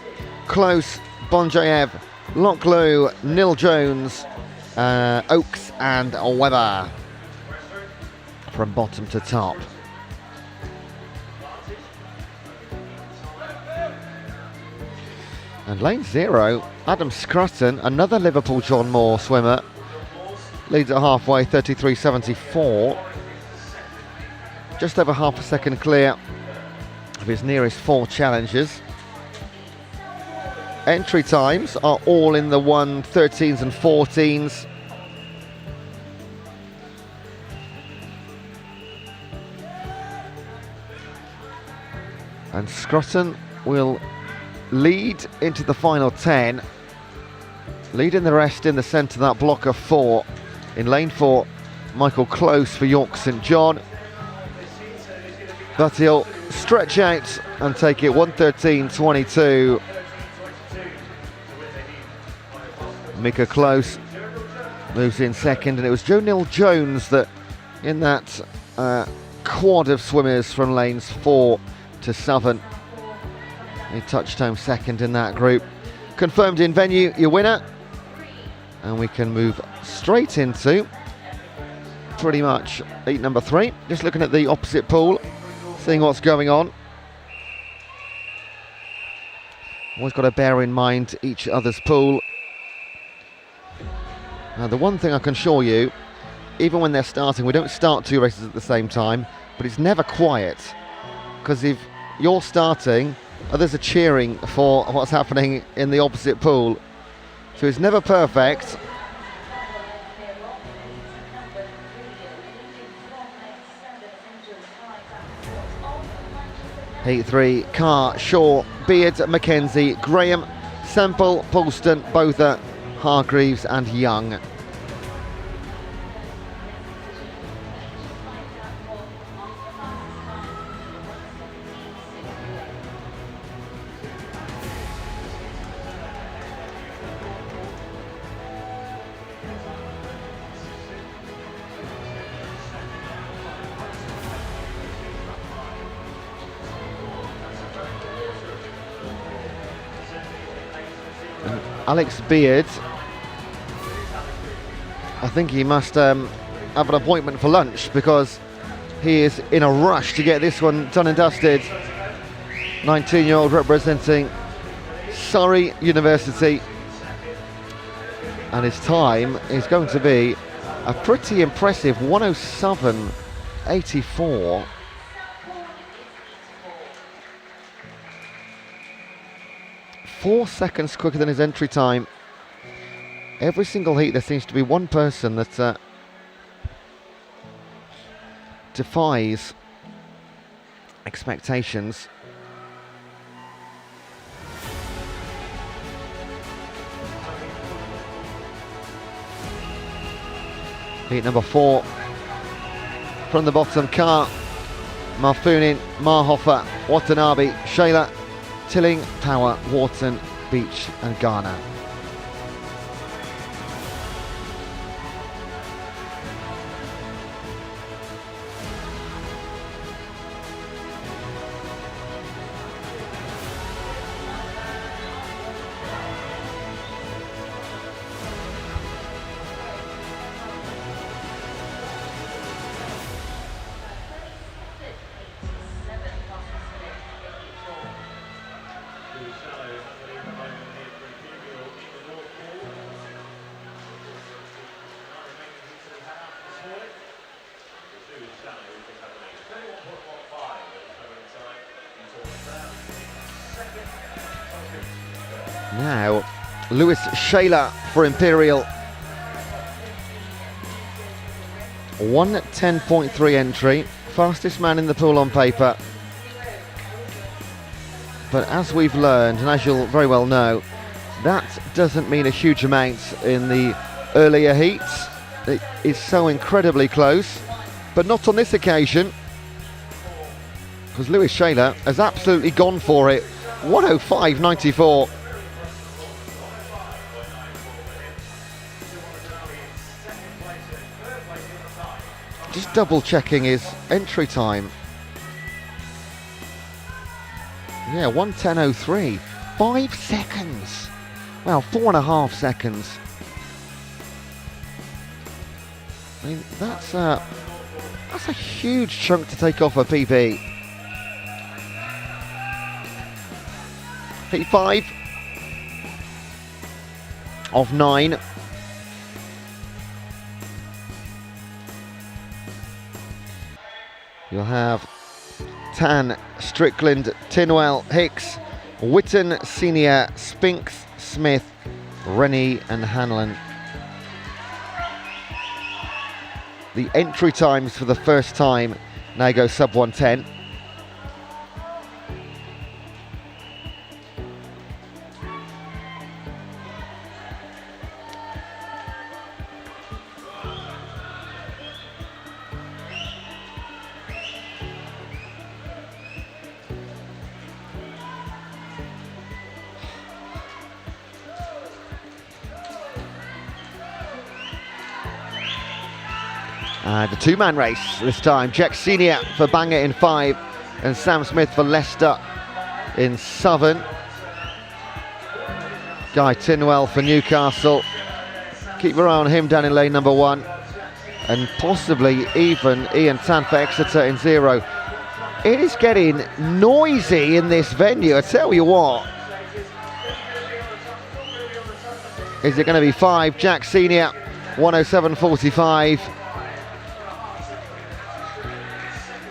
Close, Bonjayev, Locklew, Nil Jones, Oakes and Webber from bottom to top. And lane 0, Adam Scrutton, another Liverpool John Moore swimmer, leads at halfway, 33.74. Just over half a second clear of his nearest 4 challengers. Entry times are all in the 1:13s and 14s. And Scrutton will lead into the final 10, leading the rest in the centre, that block of 4. In lane 4, Michael Close for York St John. But he'll stretch out and take it 1:13.22. Mika Close moves in second, and it was Joe Nil Jones that in that quad of swimmers from lanes 4 to 7. He touched home second in that group. Confirmed in venue, your winner. And we can move straight into pretty much heat number 3. Just looking at the opposite pool, seeing what's going on. Always got to bear in mind each other's pool. Now, the one thing I can assure you, even when they're starting, we don't start two races at the same time, but it's never quiet. Because if you're starting, others are cheering for what's happening in the opposite pool. So it's never perfect. Heat 3, Carr, Shaw, Beard, McKenzie, Graham, Semple, Paulston, Botha, Hargreaves and Young. Alex Beard, I think he must have an appointment for lunch because he is in a rush to get this one done and dusted. 19-year-old representing Surrey University, and his time is going to be a pretty impressive 1:07.84. Four seconds quicker than his entry time. Every single heat there seems to be one person that defies expectations. Heat number 4. From the bottom, Carr, Marfunin, Marhofer, Watanabe, Shayla, Tilling, Power, Wharton, Beach and Garner. Now, Lewis Shayla for Imperial. 1:10.3 entry, fastest man in the pool on paper. But as we've learned, and as you'll very well know, that doesn't mean a huge amount in the earlier heats. It is so incredibly close, but not on this occasion, because Lewis Shayla has absolutely gone for it. 1:05.94. Just double checking his entry time. Yeah, 1:10.03. 5 seconds. Well, 4.5 seconds. I mean, that's a huge chunk to take off a PB. Heat 5 of 9. You'll have Tan, Strickland, Tinwell, Hicks, Witten, Senior, Spinks, Smith, Rennie and Hanlon. The entry times for the first time now go sub 1:10. And a two-man race this time. Jack Senior for Bangor in 5 and Sam Smith for Leicester in Southern. Guy Tinwell for Newcastle. Keep your eye on him down in lane number 1. And possibly even Ian Tan for Exeter in 0. It is getting noisy in this venue, I tell you what. Is it going to be 5? Jack Senior 107.45.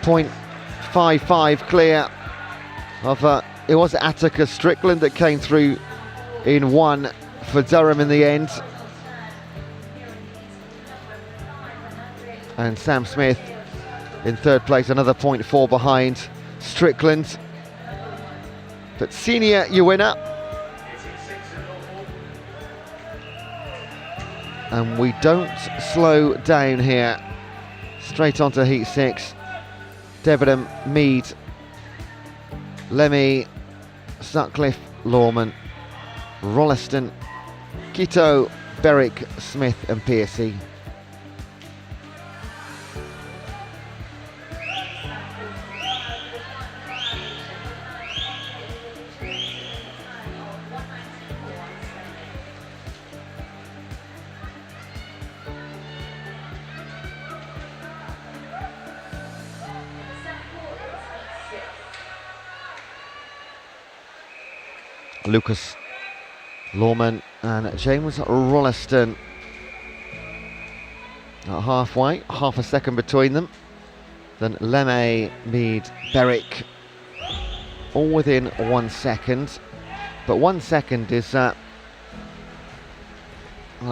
0.55 clear of it was Atticus Strickland that came through in 1 for Durham in the end. And Sam Smith in 3rd place, another 0.4 behind Strickland. But Senior, your winner. And we don't slow down here. Straight on to Heat 6. Debenham, Mead, Lemmy, Sutcliffe, Lorman, Rolleston, Quito, Berwick, Smith and Piercy. Lucas Lorman and James Rolleston at halfway, half a second between them. Then Lemay, Mead, Berwick, all within 1 second. But 1 second is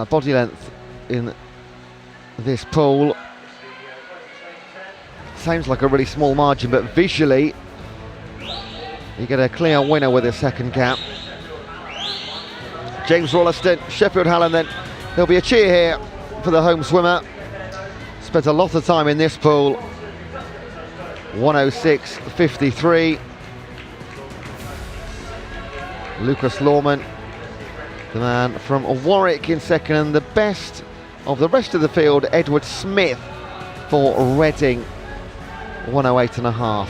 body length in this pool. Sounds like a really small margin, but visually you get a clear winner with a second gap. James Rolleston, Sheffield Hallam then. There'll be a cheer here for the home swimmer. Spent a lot of time in this pool. 106.53. Lucas Lorman, the man from Warwick, in second, and the best of the rest of the field, Edward Smith for Reading, 108.5.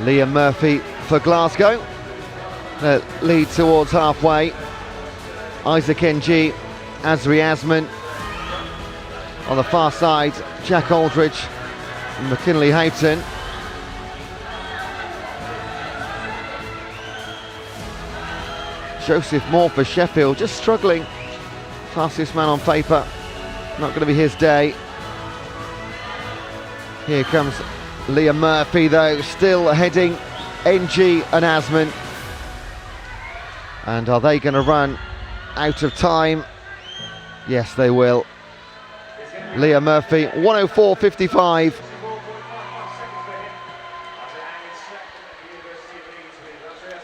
Liam Murphy for Glasgow. Lead towards halfway. Isaac Ng, Asri Asman. On the far side, Jack Aldridge and McKinley Houghton. Joseph Moore for Sheffield, just struggling. Fastest man on paper, not going to be his day. Here comes Liam Murphy though, still heading NG and Asman. And are they going to run out of time? Yes, they will. Liam Murphy, 104.55.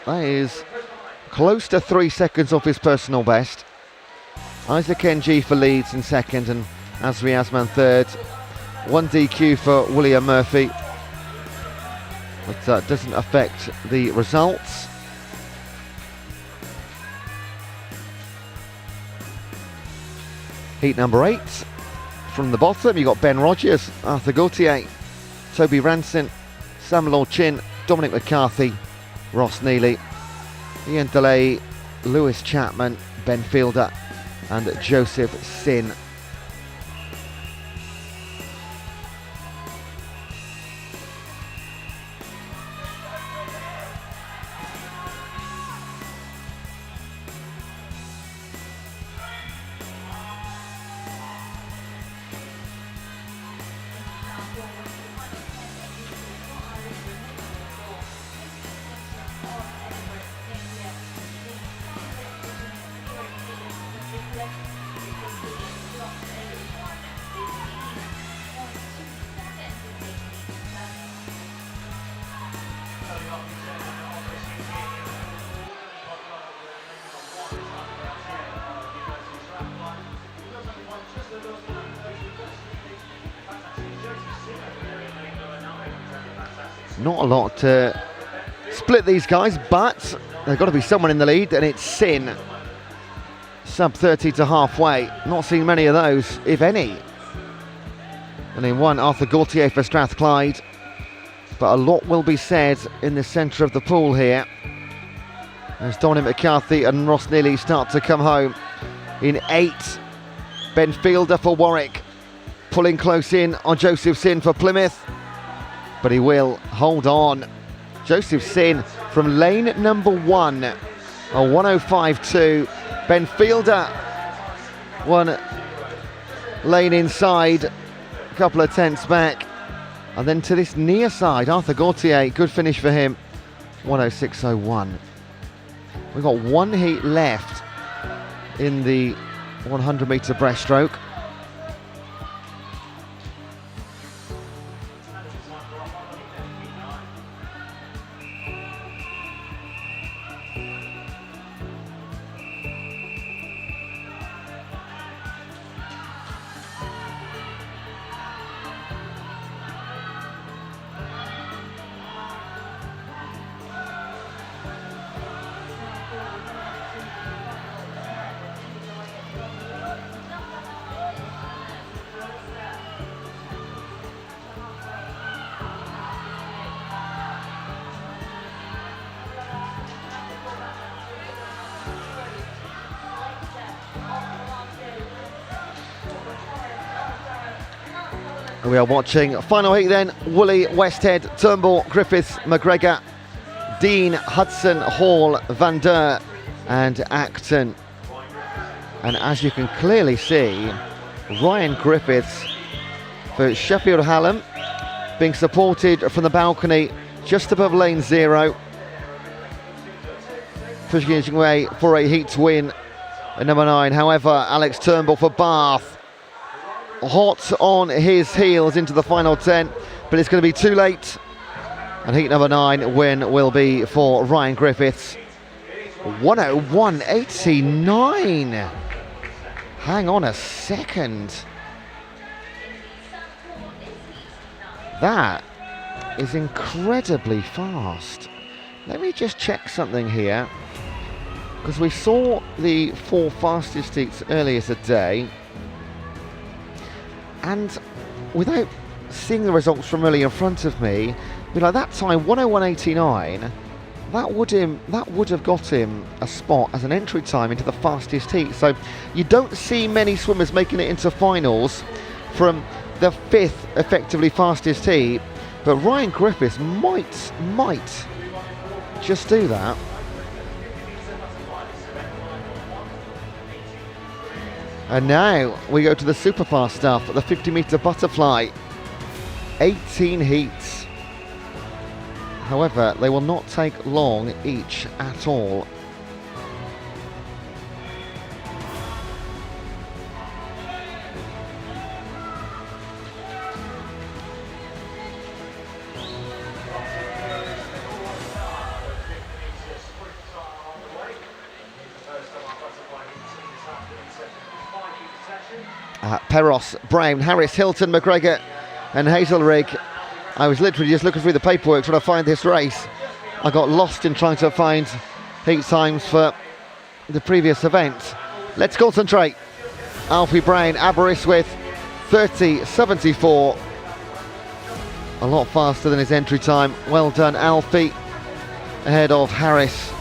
That is close to 3 seconds off his personal best. Isaac NG for Leeds in second and Asri Asman third. 1 DQ for William Murphy. But that doesn't affect the results. Heat number 8. From the bottom, you've got Ben Rogers, Arthur Gauthier, Toby Ranson, Sam Lord-Chin, Dominic McCarthy, Ross Neely, Ian DeLay, Lewis Chapman, Ben Fielder and Joseph Sin. Not a lot to split these guys, but there's got to be someone in the lead, and it's Sin. Sub 30 to halfway. Not seen many of those, if any. And in one, Arthur Gaultier for Strathclyde. But a lot will be said in the centre of the pool here, as Dominic McCarthy and Ross Neely start to come home. In 8, Ben Fielder for Warwick, pulling close in on Joseph Sin for Plymouth, but he will hold on. Joseph Sin from lane number 1, a 105.2. Ben Fielder, one lane inside, a couple of tenths back. And then to this near side, Arthur Gaultier, good finish for him, 106.01. We've got one heat left in the 100 metre breaststroke. We are watching final heat then. Woolley, Westhead, Turnbull, Griffiths, McGregor, Dean, Hudson, Hall, Van Der and Acton. And as you can clearly see, Ryan Griffiths for Sheffield Hallam being supported from the balcony just above lane 0. Pushing his way for a heat win at number 9. However, Alex Turnbull for Bath, hot on his heels into the final 10, but it's going to be too late. And heat number 9 win will be for Ryan Griffiths. 101.89. Hang on a second. That is incredibly fast. Let me just check something here, because we saw the 4 fastest heats earlier today, and without seeing the results from earlier in front of me, like that time 101.89, that would have got him a spot as an entry time into the fastest heat. So you don't see many swimmers making it into finals from the 5th effectively fastest heat, but Ryan Griffiths might just do that. And now we go to the super fast stuff, the 50 metre butterfly. 18 heats. However, they will not take long each at all. Perros, Brown, Harris, Hilton, McGregor and Hazelrig. I was literally just looking through the paperwork trying to find this race. I got lost in trying to find heat times for the previous event. Let's concentrate. Alfie Brown, Aberystwyth, 30.74. A lot faster than his entry time. Well done, Alfie. Ahead of Harris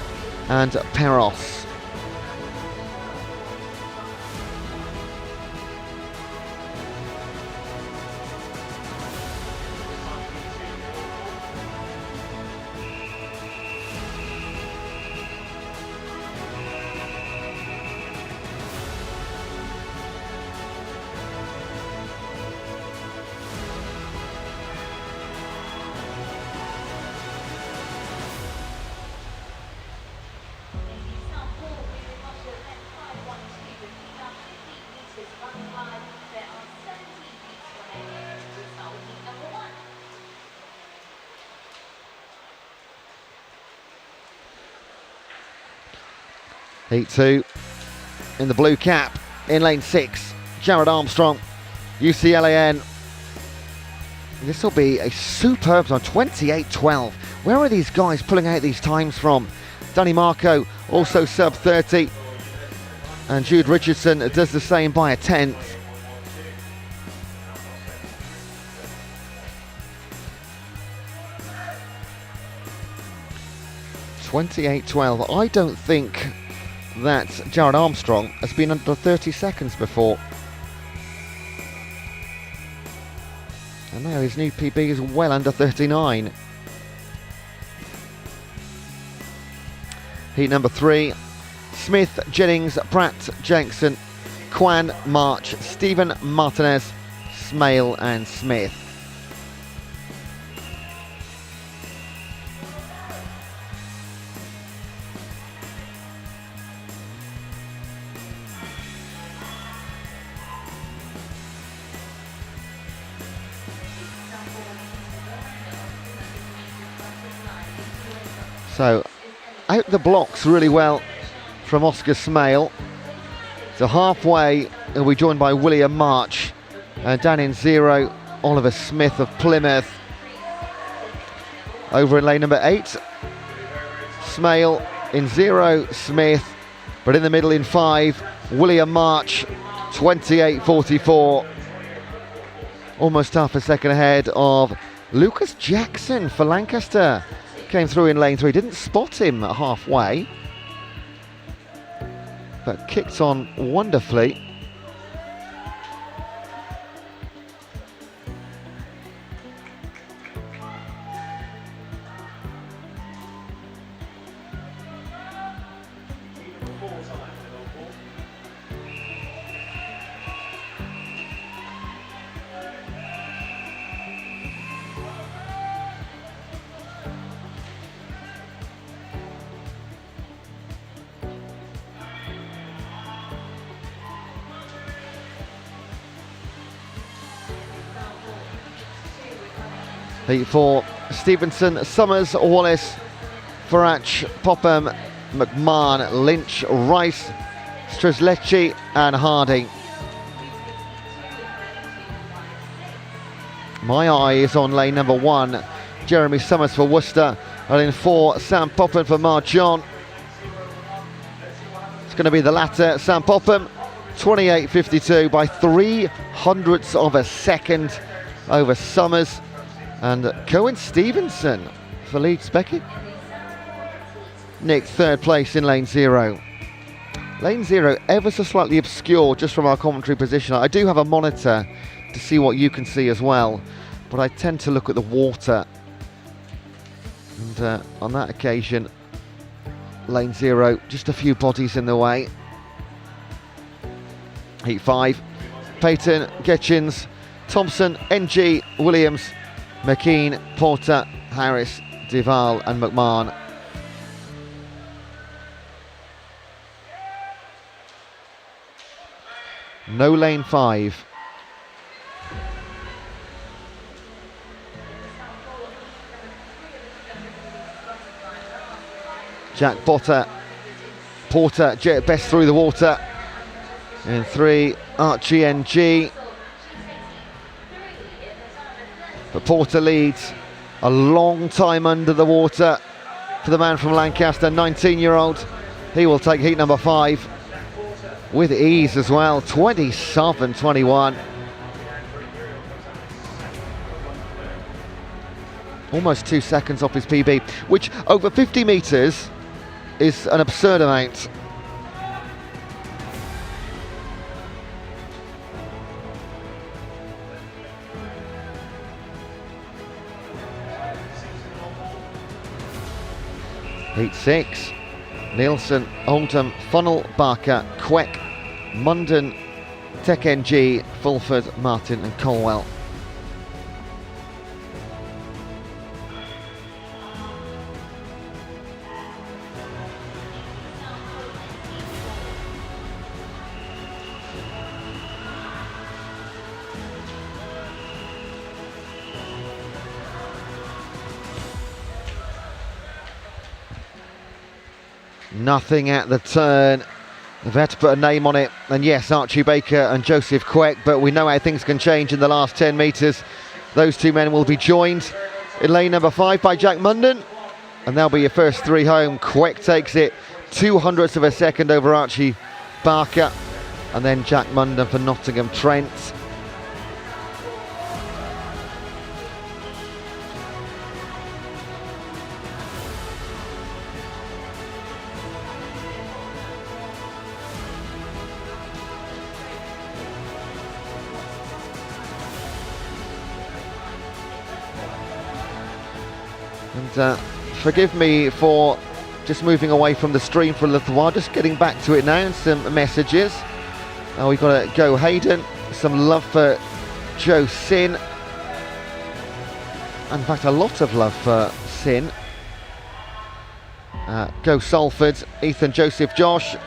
and Perros. Heat 2 in the blue cap, in lane 6, Jared Armstrong, UCLAN. This will be a superb time, 28.12. Where are these guys pulling out these times from? Danny Marco also sub 30. And Jude Richardson does the same by a 10th. .28.12. I don't think that Jared Armstrong has been under 30 seconds before. And now his new PB is well under 39. Heat number 3. Smith, Jennings, Pratt, Jackson, Kwan, March, Stephen, Martinez, Smale and Smith. So, out the blocks really well from Oscar Smale. So halfway, he'll be joined by William March. And down in 0, Oliver Smith of Plymouth. Over in lane number 8, Smale in 0, Smith. But in the middle in 5, William March, 28.44. Almost half a second ahead of Lucas Jackson for Lancaster. Came through in lane 3, didn't spot him at halfway, but kicked on wonderfully. Heat 4, Stevenson, Summers, Wallace, Farach, Popham, McMahon, Lynch, Rice, Strzelecki and Harding. My eye is on lane number 1, Jeremy Summers for Worcester, and in 4, Sam Popham for Marchon. It's going to be the latter, Sam Popham, 28.52 by 0.03 of a second over Summers. And Cohen Stevenson for Leeds Beckett. Nick, 3rd place in lane 0. Lane 0 ever so slightly obscure just from our commentary position. I do have a monitor to see what you can see as well, but I tend to look at the water. And on that occasion, lane 0, just a few bodies in the way. Heat 5, Payton, Getchins, Thompson, NG, Williams, McKean, Porter, Harris, Duval and McMahon. No lane 5. Jack Porter, jet best through the water. In 3, Archie NG. But Porter leads a long time under the water for the man from Lancaster, 19-year-old. He will take heat number 5 with ease as well, 27.21. Almost 2 seconds off his PB, which over 50 metres is an absurd amount. Heat 6, Nielsen, Oldham, Funnel, Barker, Queck, Munden, Tech NG, Fulford, Martin and Colwell. Nothing at the turn. They've had to put a name on it, and yes, Archie Baker and Joseph Queck, but we know how things can change in the last 10 metres. Those two men will be joined in lane number 5 by Jack Munden, and they'll be your first 3 home. Quick takes it 200ths of a second over Archie Barker, and then Jack Munden for Nottingham Trent. And forgive me for just moving away from the stream for a little while, just getting back to it now, and some messages. We've got to go Hayden, some love for Joe Sin. In fact, a lot of love for Sin. Go Salford, Ethan, Joseph, Josh.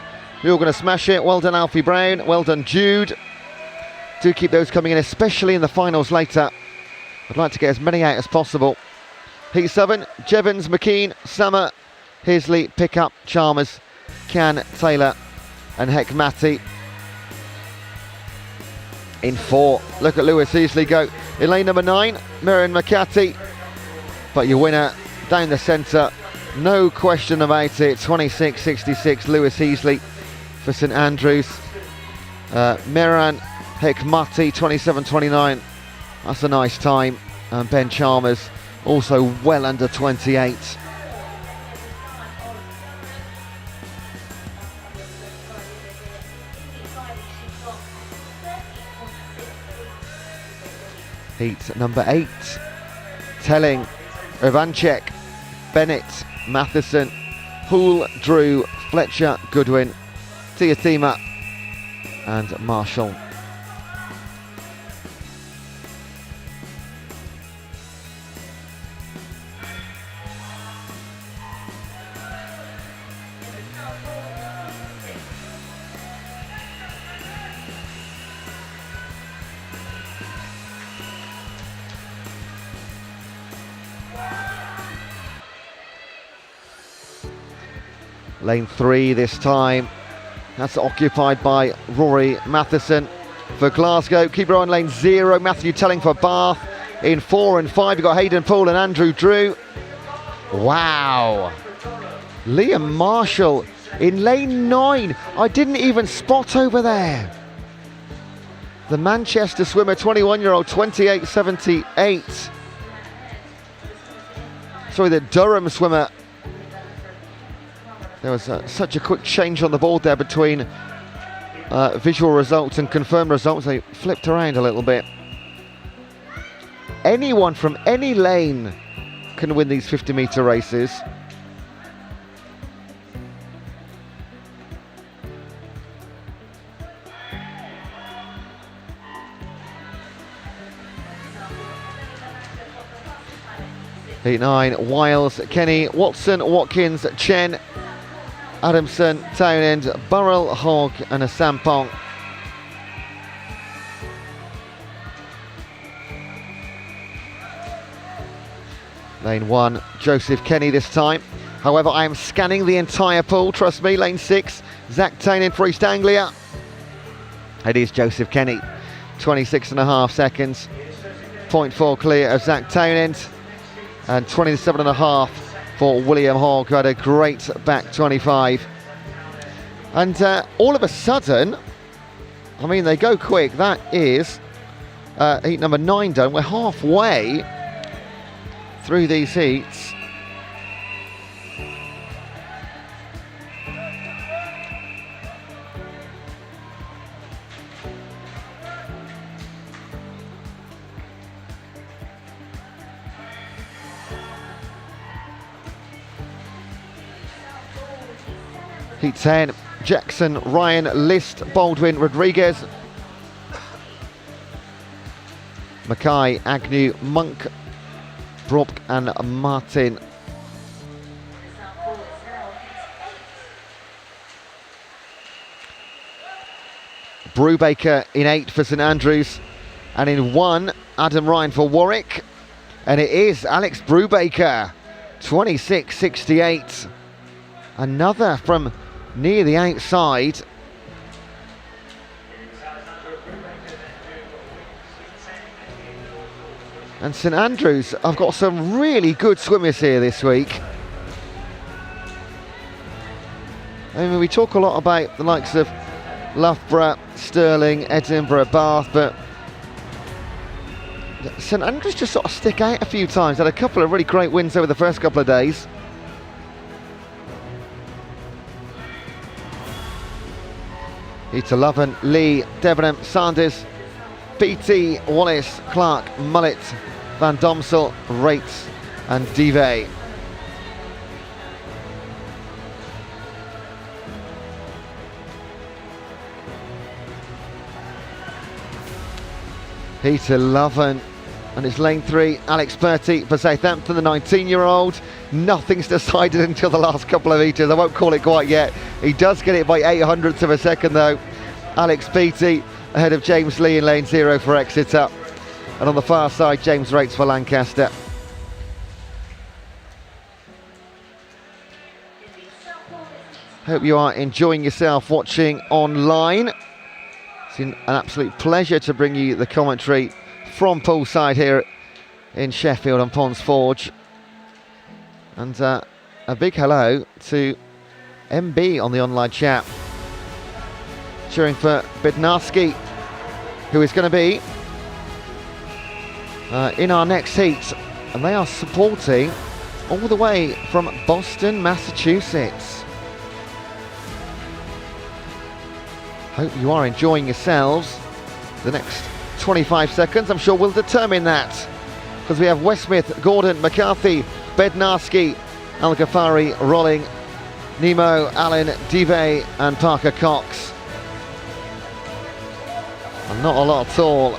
You're going to smash it. Well done, Alfie Brown. Well done, Jude. Do keep those coming in, especially in the finals later. I'd like to get as many out as possible. Heat 7, Jevons, McKean, Summer, Hisley, Pickup, Chalmers, Can, Taylor and Heck Matty. In 4, look at Lewis Heasley go. In lane number 9, Miriam McCarthy. But your winner down the centre, no question about it, 26.66, Lewis Heasley for St Andrews. Miran Heck Matty, 27.29, that's a nice time. And Ben Chalmers, also well under 28. Heat number 8. Telling, Ivanchek, Bennett, Matheson, Hoole, Drew, Fletcher, Goodwin, Tiatima and Marshall. Lane 3 this time, that's occupied by Rory Matheson for Glasgow. Keeper on lane 0, Matthew Telling for Bath. In 4 and 5 you've got Hayden Poole and Andrew Drew. Wow. Liam Marshall in lane 9. I didn't even spot over there. The Manchester swimmer, 21-year-old, 28.78. Sorry, the Durham swimmer. There was such a quick change on the board there between visual results and confirmed results. They flipped around a little bit. Anyone from any lane can win these 50-metre races. Heat 9, Wiles, Kenny, Watson, Watkins, Chen, Adamson, Townend, Burrell, Hogg and a Sampong. Lane 1, Joseph Kenny this time. However, I am scanning the entire pool, trust me. Lane 6, Zach Townend for East Anglia. It is Joseph Kenny, 26.5 seconds. 0.4 clear of Zach Townend and 27.5 for William Hogg, who had a great back 25. And all of a sudden, I mean, they go quick. That is heat number 9 done. We're halfway through these heats. Heat 10, Jackson, Ryan, List, Baldwin, Rodriguez, Mackay, Agnew, Monk, Brock and Martin. Brubaker in 8 for St Andrews, and in 1, Adam Ryan for Warwick. And it is Alex Brubaker, 26.68. Another from near the outside. And St Andrews have got some really good swimmers here this week. I mean, we talk a lot about the likes of Loughborough, Stirling, Edinburgh, Bath, but St Andrews just sort of stick out a few times. Had a couple of really great wins over the first couple of days. Peter Loven, Lee, Debenham, Sanders, Beattie, Wallace, Clark, Mullet, Van Domsel, Rates and Dive. Peter Loven, and it's lane 3, Alex Bertie for Southampton, the 19-year-old. Nothing's decided until the last couple of metres. I won't call it quite yet. He does get it by 800ths of a second though. Alex Beattie ahead of James Lee in lane 0 for Exeter. And on the far side, James Rates for Lancaster. Hope you are enjoying yourself watching online. It's an absolute pleasure to bring you the commentary from poolside here in Sheffield on Ponds Forge. And a big hello to MB on the online chat, cheering for Bednarski, who is going to be in our next heat. And they are supporting all the way from Boston, Massachusetts. Hope you are enjoying yourselves. The next 25 seconds, I'm sure, will determine that. Because we have Westmith, Gordon, McCarthy, Bednarski, Al Ghafari, Rolling, Nemo, Allen, Dive and Parker Cox. And not a lot at all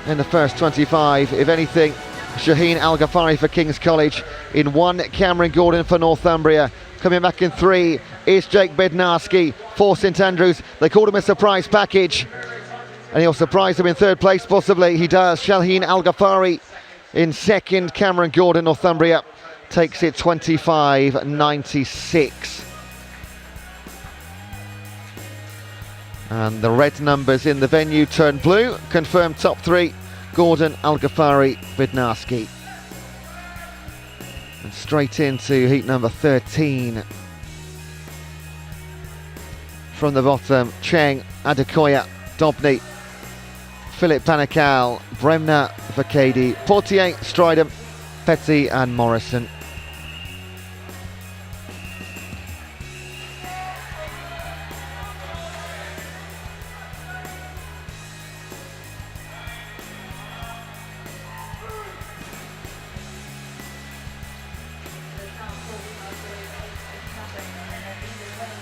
in the first 25. If anything, Shaheen Al Ghafari for King's College in 1, Cameron Gordon for Northumbria. Coming back in 3 is Jake Bednarski for St Andrews. They called him a surprise package, and he'll surprise them in 3rd place possibly. He does. Shaheen Al Ghafari in 2nd. Cameron Gordon, Northumbria, takes it 25.96. And the red numbers in the venue turn blue. Confirmed top 3, Gordon, Al Ghafari, Bednarski. And straight into heat number 13. From the bottom, Cheng, Adekoya, Dobney, Philip Panical, Bremner, Vakadi, Portier, Stridham, Petty and Morrison.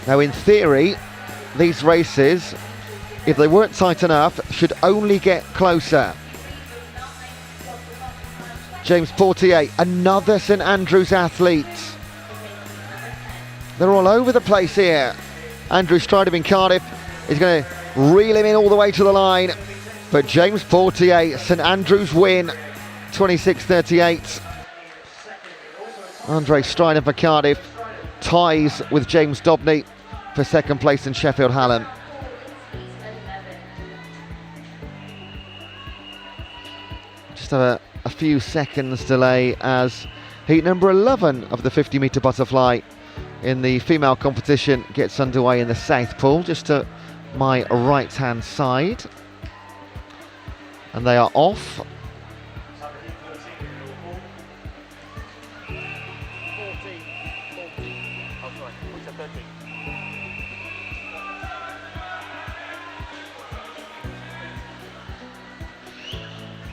Now in theory, these races, if they weren't tight enough, should only get closer. James Portier, another St Andrews athlete. They're all over the place here. Andrew Stridham in Cardiff is going to reel him in all the way to the line. But James Portier, St Andrews win, 26.38. Andre Stridham for Cardiff ties with James Dobney for 2nd place in Sheffield Hallam. Just have a few seconds delay as heat number 11 of the 50-metre butterfly in the female competition gets underway in the South Pool, just to my right-hand side. And they are off.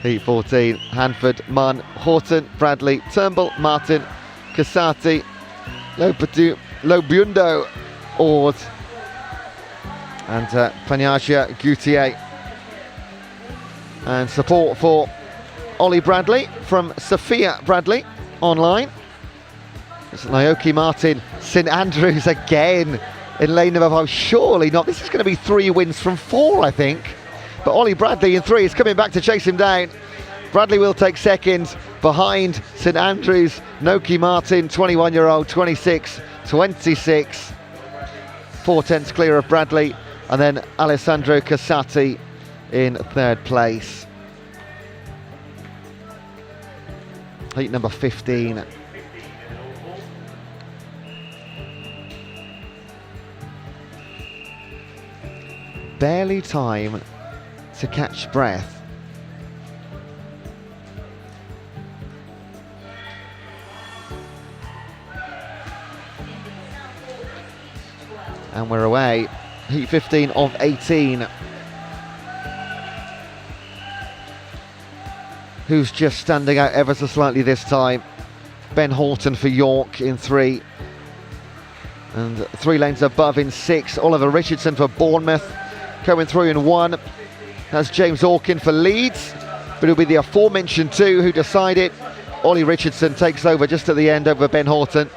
Heat 14, Hanford, Munn, Horton, Bradley, Turnbull, Martin, Casati, Lobundo, Ord, and Panyasia Gutier. And support for Ollie Bradley from Sophia Bradley online. It's Naoki Martin, St Andrews again in lane number 5. Surely not. This is going to be 3 wins from 4, I think. But Ollie Bradley in 3 is coming back to chase him down. Bradley will take 2nd behind St Andrews. Noki Martin, 21-year-old, 26.26. 4/10 clear of Bradley. And then Alessandro Casati in 3rd place. heat number 15. Barely time to catch breath. And we're away. Heat 15 of 18. Who's just standing out ever so slightly this time? Ben Horton for York in 3. And 3 lanes above in 6. Oliver Richardson for Bournemouth coming through in 1. That's James Orkin for Leeds. But it'll be the aforementioned 2 who decide it. Ollie Richardson takes over just at the end over Ben Horton.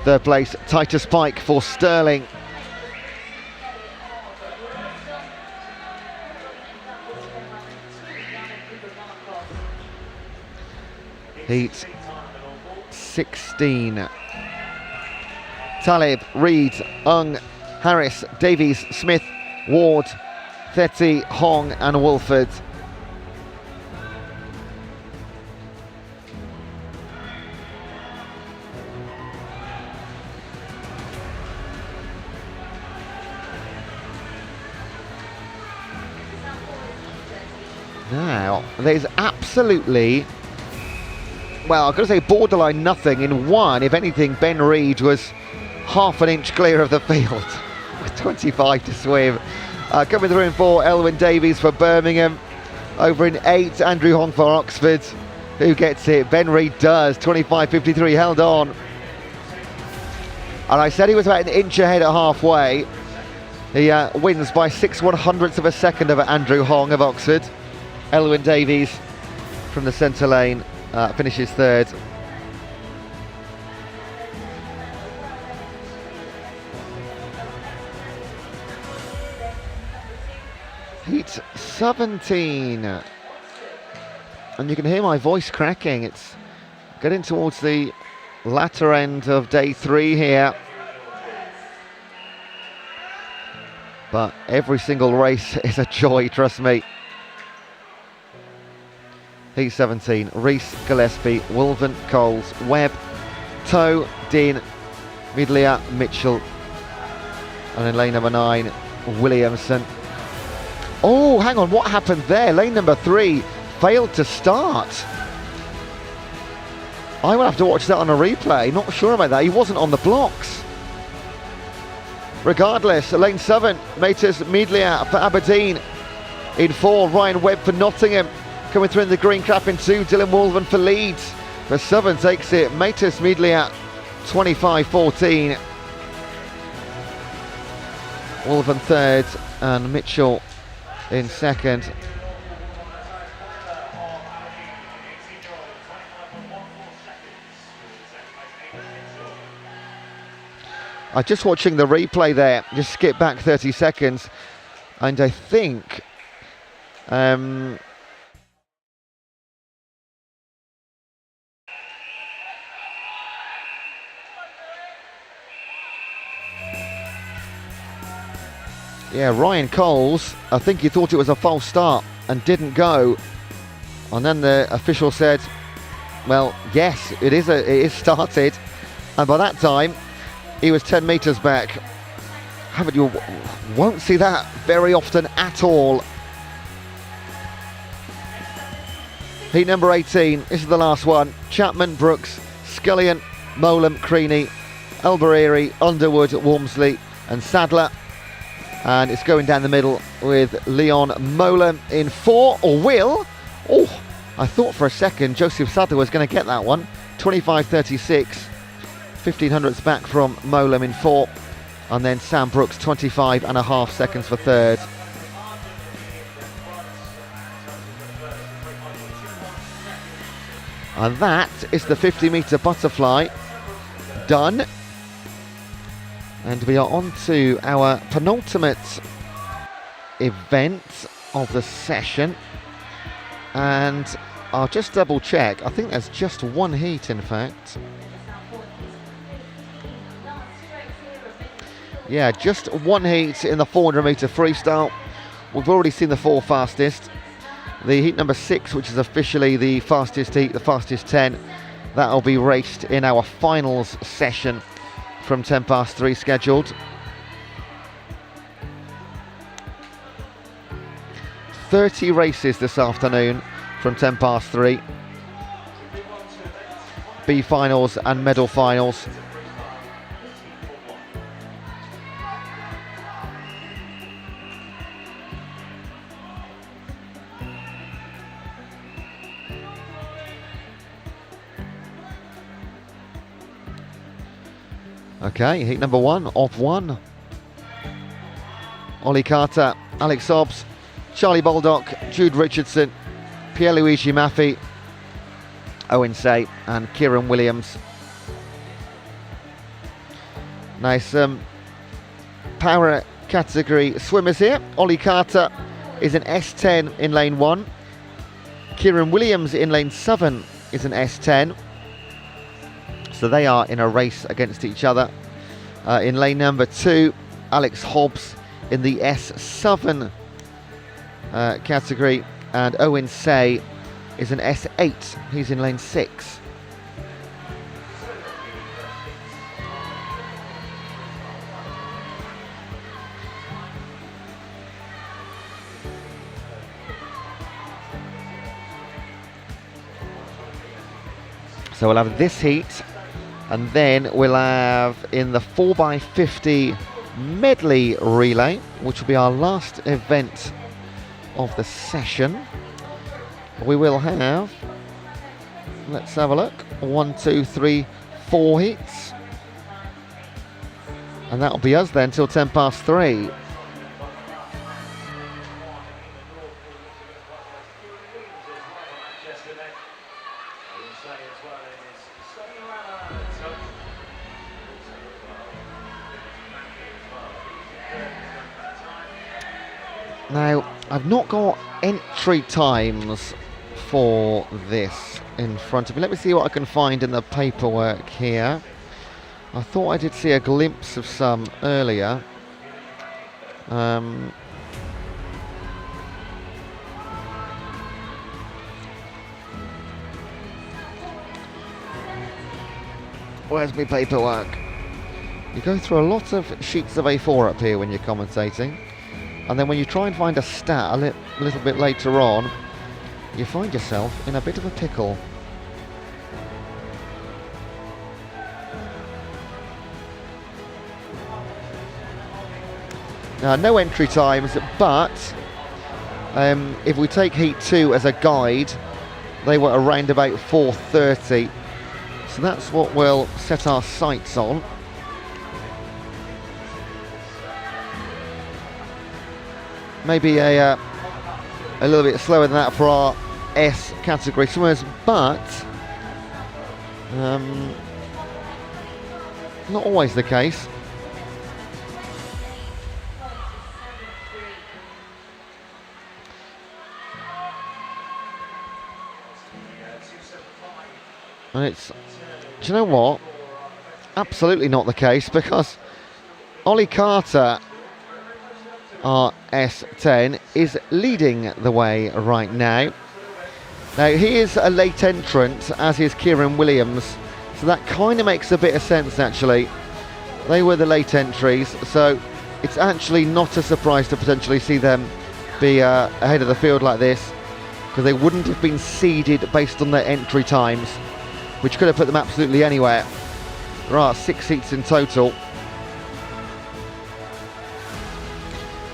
Third place, Titus Pike for Sterling. Heat 16. Talib, Reed, Ung, Harris, Davies, Smith, Ward, Thetty, Hong and Wolford. Now, there's absolutely, well, I've got to say borderline nothing in 1. If anything, Ben Reed was half an inch clear of the field with 25 to swim. Coming through in 4, Elwyn Davies for Birmingham. Over in 8, Andrew Hong for Oxford. Who gets it? Ben Reed does. 25.53, held on. And I said he was about an inch ahead at halfway. He wins by 6/100ths of a second over Andrew Hong of Oxford. Elwyn Davies from the centre lane finishes 3rd. Heat 17. And you can hear my voice cracking. It's getting towards the latter end of day 3 here. But every single race is a joy, trust me. Heat 17, Rees, Gillespie, Wolven, Coles, Webb, Toe, Dean, Midlia, Mitchell. And in lane number 9, Williamson. Oh, hang on, what happened there? Lane number 3 failed to start. I will have to watch that on a replay. Not sure about that. He wasn't on the blocks. Regardless, lane 7, Matus Midlia for Aberdeen. In 4, Ryan Webb for Nottingham. Coming through in the green cap in 2, Dylan Wolven for Leeds. For Southern takes it, Matus Midlia, 25.14. Wolven 3rd and Mitchell in 2nd. I'm just watching the replay there, just skip back 30 seconds, and I think yeah, Ryan Coles, I think he thought it was a false start and didn't go. And then the official said, well, yes, it is started. And by that time, he was 10 metres back. You won't see that very often at all. Heat number 18, this is the last one. Chapman, Brooks, Scullion, Molam, Creaney, Elbereri, Underwood, Walmsley and Sadler. And it's going down the middle with Leon Molam in 4, or Will. Oh, I thought for a second Joseph Sadler was going to get that one. 25.36, 1500ths back from Molam in 4. And then Sam Brooks, 25.5 seconds for 3rd. And that is the 50-metre butterfly done. And we are on to our penultimate event of the session. And I'll just double check. I think there's just one heat, in fact. Yeah, just one heat in the 400-metre freestyle. we've already seen the 4 fastest. The heat number 6, which is officially the fastest heat, the fastest 10, that'll be raced in our finals session from 3:10 scheduled. 30 races this afternoon from 3:10. B finals and medal finals. Okay, heat number 1 of 1. Ollie Carter, Alex Hobbs, Charlie Baldock, Jude Richardson, Pierluigi Maffei, Owen Say and Kieran Williams. Nice power category swimmers here. Ollie Carter is an S10 in lane 1. Kieran Williams in lane 7 is an S10. So they are in a race against each other. In lane number 2, Alex Hobbs in the S7 category, and Owen Say is an S8. He's in lane 6. So we'll have this heat, and then we'll have in the 4x50 medley relay, which will be our last event of the session. We will have, let's have a look, 1, 2, 3, 4 heats, and that'll be us then till 3:10. Now, I've not got entry times for this in front of me. Let me see what I can find in the paperwork here. I thought I did see a glimpse of some earlier. Where's my paperwork? You go through a lot of sheets of A4 up here when you're commentating. And then when you try and find a stat a little bit later on, you find yourself in a bit of a pickle. Now, no entry times, but if we take Heat 2 as a guide, they were around about 4:30. So that's what we'll set our sights on. Maybe a little bit slower than that for our S category swimmers, but not always the case. And it's, do you know what? Absolutely not the case, because Ollie Carter, our S10, is leading the way right now. Now, he is a late entrant, as is Kieran Williams, so that kind of makes a bit of sense actually. They were the late entries, so it's actually not a surprise to potentially see them be ahead of the field like this, because they wouldn't have been seeded based on their entry times, which could have put them absolutely anywhere. There are 6 seats in total.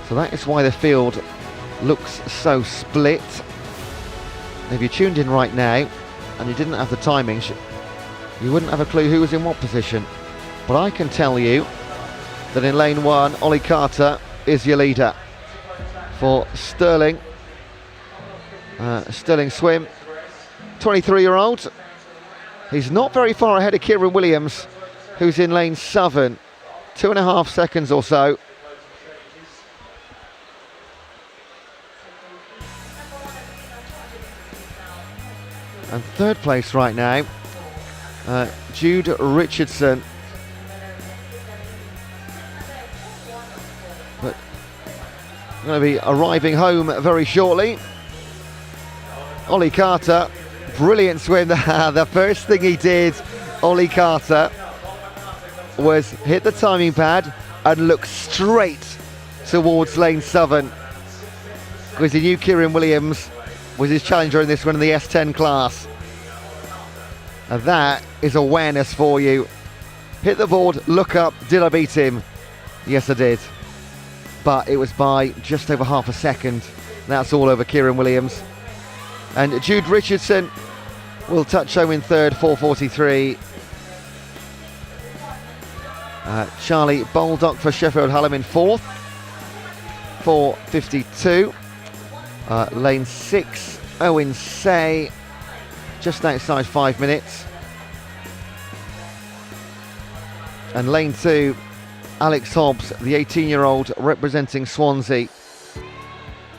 So that is why the field looks so split. If you tuned in right now and you didn't have the timings, you wouldn't have a clue who was in what position. But I can tell you that in lane 1, Ollie Carter is your leader for Stirling. Stirling Swim, 23-year-old. He's not very far ahead of Kieran Williams, who's in lane 7, 2.5 seconds or so. And third place right now, Jude Richardson. But going to be arriving home very shortly. Ollie Carter, brilliant swim. The first thing he did, Ollie Carter, was hit the timing pad and look straight towards lane 7, because he knew Kieran Williams was his challenger in this one in the S10 class. And that is awareness for you. Hit the board, look up, did I beat him? Yes, I did. But it was by just over half a second. That's all over Kieran Williams. And Jude Richardson will touch home in third, 4:43. Charlie Baldock for Sheffield Hallam in fourth, 4:52. Lane 6, Owen Say, just outside 5 minutes. And lane 2, Alex Hobbs, the 18-year-old representing Swansea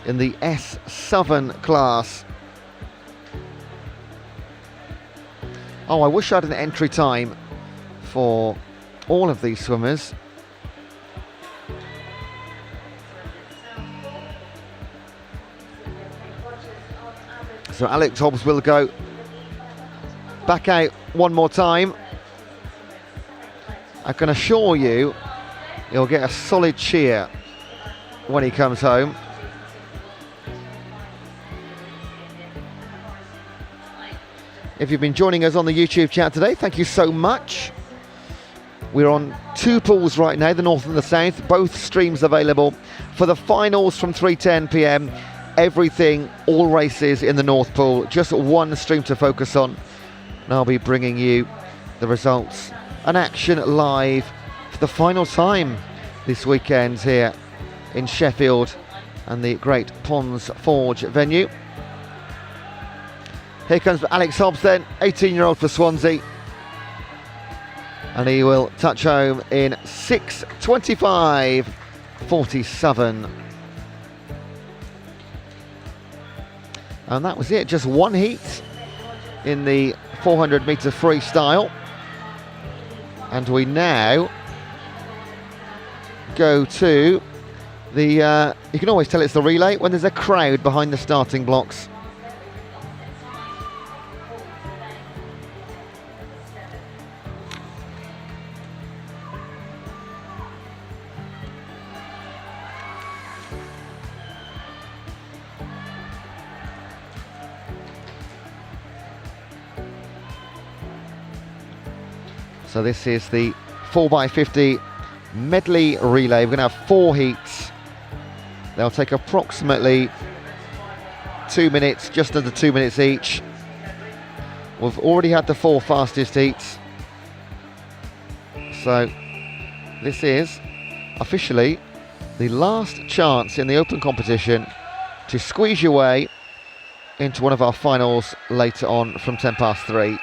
in the S7 class. Oh, I wish I had an entry time for all of these swimmers. So Alex Hobbs will go back out one more time. I can assure you he'll get a solid cheer when he comes home. If you've been joining us on the YouTube chat today, thank you so much. We're on 2 pools right now, the north and the south, both streams available for the finals from 3:10 p.m. Everything, all races in the North Pool, just one stream to focus on. And I'll be bringing you the results and action live for the final time this weekend here in Sheffield and the great Ponds Forge venue. Here comes Alex Hobbs then, 18-year-old for Swansea. And he will touch home in 6:25.47. And that was it, just one heat in the 400-metre freestyle. And we now go to the, you can always tell it's the relay when there's a crowd behind the starting blocks. So this is the 4x50 medley relay. We're going to have 4 heats. They'll take approximately 2 minutes, just under 2 minutes each. We've already had the 4 fastest heats. So this is officially the last chance in the open competition to squeeze your way into one of our finals later on from 3:10.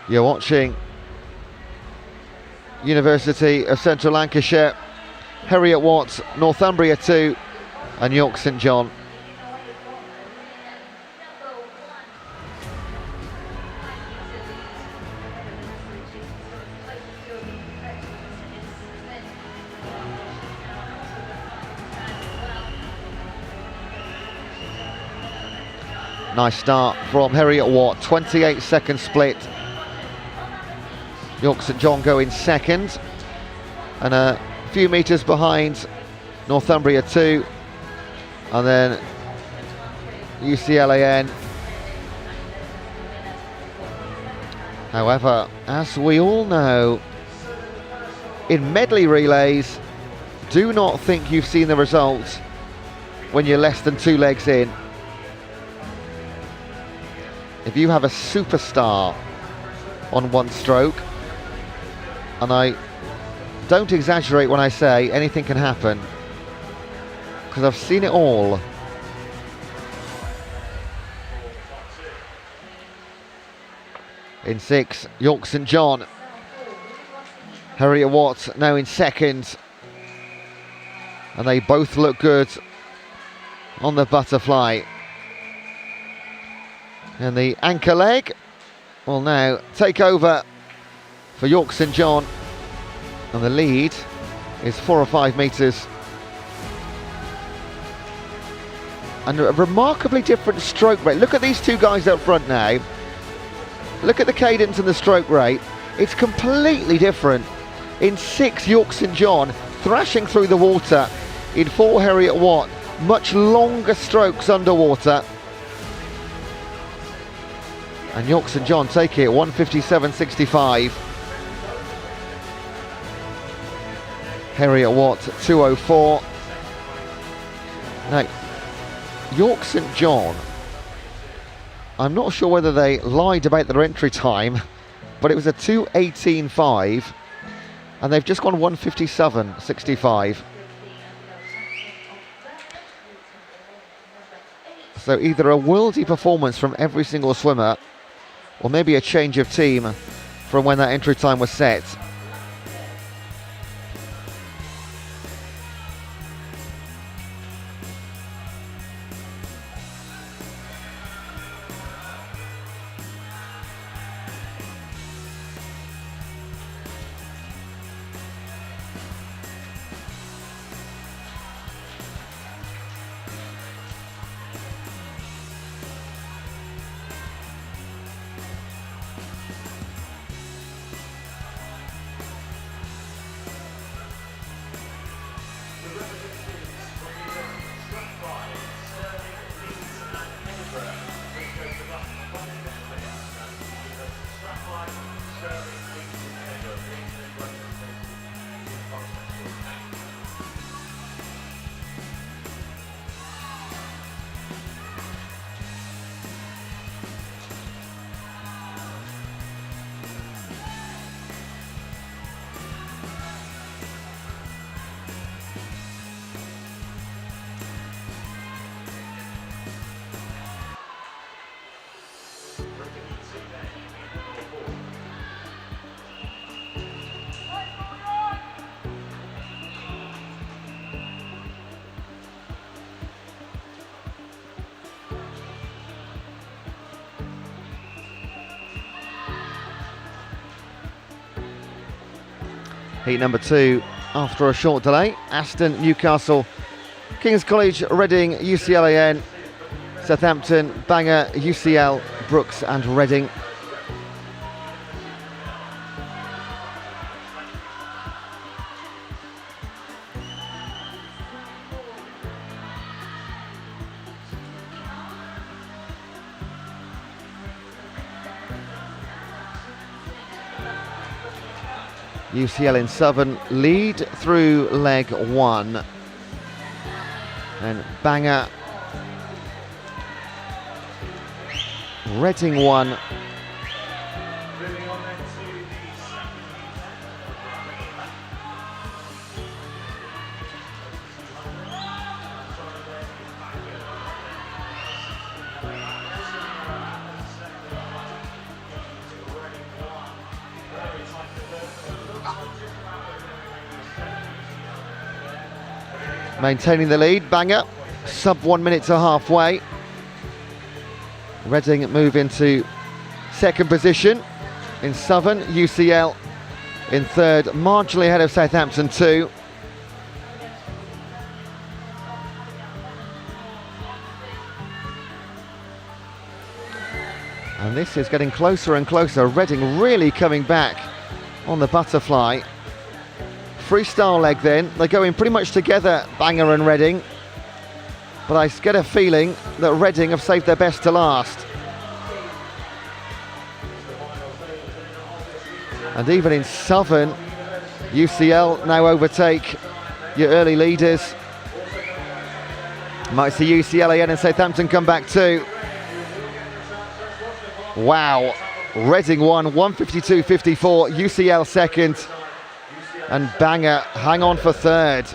You're watching University of Central Lancashire, Heriot Watt, Northumbria 2 and York St John. Nice start from Heriot Watt, 28-second split. York St John go in second, and a few metres behind Northumbria 2, and then UCLAN. However, as we all know, in medley relays, do not think you've seen the result when you're less than 2 legs in. If you have a superstar on one stroke, and I don't exaggerate when I say anything can happen, because I've seen it all. In 6, York St John. Heriot Watt now in second. And they both look good on the butterfly. And the anchor leg will now take over for York St John, and the lead is 4 or 5 metres. And a remarkably different stroke rate. Look at these two guys up front now. Look at the cadence and the stroke rate. It's completely different. In 6, York St John thrashing through the water. In 4, Heriot Watt, much longer strokes underwater. And York St John take it 1:57.65. Heriot Watt 2:04. Now, York St John, I'm not sure whether they lied about their entry time, but it was a 2:18.5, and they've just gone 1:57.65. So either a worldy performance from every single swimmer, or maybe a change of team from when that entry time was set. Heat number 2 after a short delay. Aston, Newcastle, King's College, Reading, UCLAN, Southampton, Bangor, UCL, Brooks and Reading. UCL in Southern lead through leg 1, and Bangor, Reading 1, maintaining the lead. Bangor sub 1 minute to halfway. Reading move into second position in Southern, UCL in third, marginally ahead of Southampton 2. And this is getting closer and closer. Reading really coming back on the butterfly. Freestyle leg then, they're going pretty much together, Bangor and Reading, but I get a feeling that Reading have saved their best to last. And even in Southern, UCL now overtake your early leaders. Might see UCLAN and Southampton come back too. Wow, Reading won 1:52.54, UCL second, and Bangor hang on for third.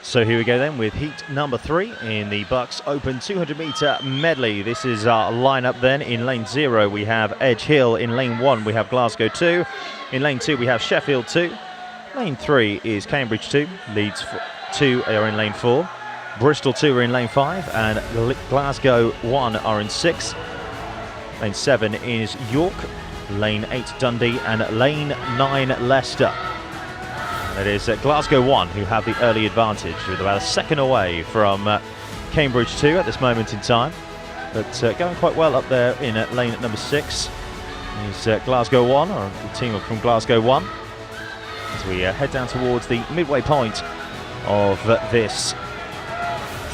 So here we go then with heat number 3 in the BUCS Open 200 metre medley. This is our lineup then. In lane 0 we have Edge Hill. In lane 1 we have Glasgow 2. In lane 2 we have Sheffield 2. Lane 3 is Cambridge 2. Leeds 2 are in lane 4. Bristol 2 are in lane 5. And Glasgow 1 are in 6. Lane 7 is York. Lane 8 Dundee. And lane 9 Leicester. It is Glasgow 1 who have the early advantage, with about a second away from Cambridge 2 at this moment in time. But going quite well up there in lane number 6 is Glasgow 1, or the team from Glasgow 1. As we head down towards the midway point of this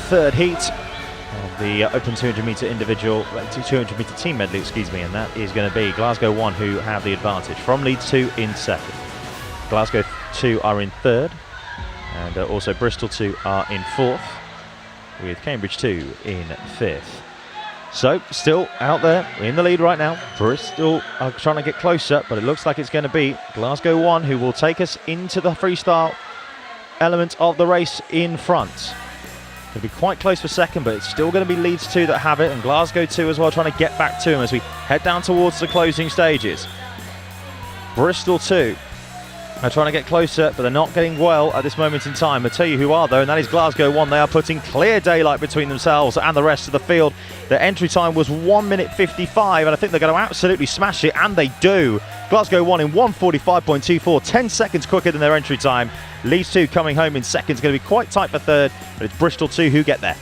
third heat of the Open 200 metre individual, 200 metre team medley, excuse me, and that is going to be Glasgow 1 who have the advantage from Leeds 2 in second. Glasgow 2 are in third, and also Bristol 2 are in fourth, with Cambridge 2 in fifth. So still out there in the lead right now. Bristol are trying to get closer, but it looks like it's going to be Glasgow 1 who will take us into the freestyle element of the race in front. Going to be quite close for second, but it's still going to be Leeds 2 that have it, and Glasgow 2 as well, trying to get back to him as we head down towards the closing stages. Bristol 2 are trying to get closer, but they're not getting well at this moment in time. I'll tell you who are though, and that is Glasgow 1. They are putting clear daylight between themselves and the rest of the field. Their entry time was 1 minute 55, and I think they're going to absolutely smash it, and they do. Glasgow 1 in 1:45.24, 10 seconds quicker than their entry time. Leeds 2 coming home in second. It's going to be quite tight for third, but it's Bristol 2 who get there.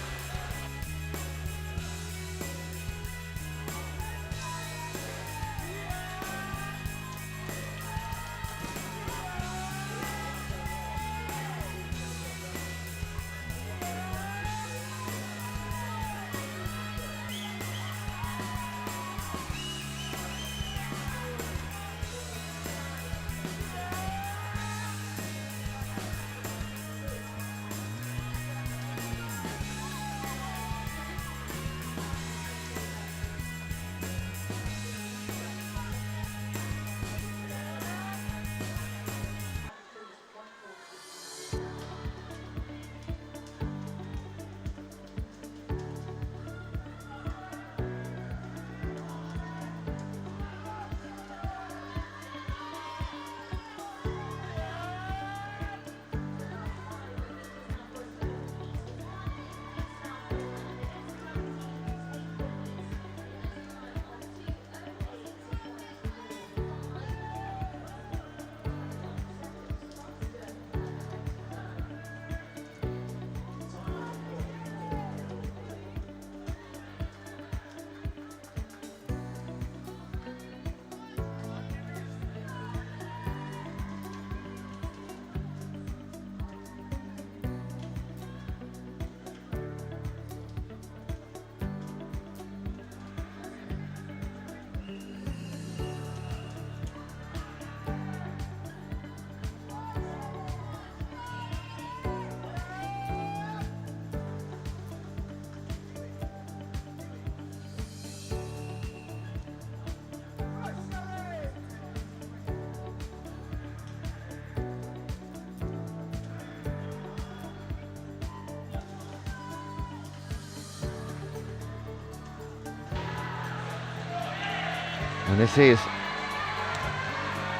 And this is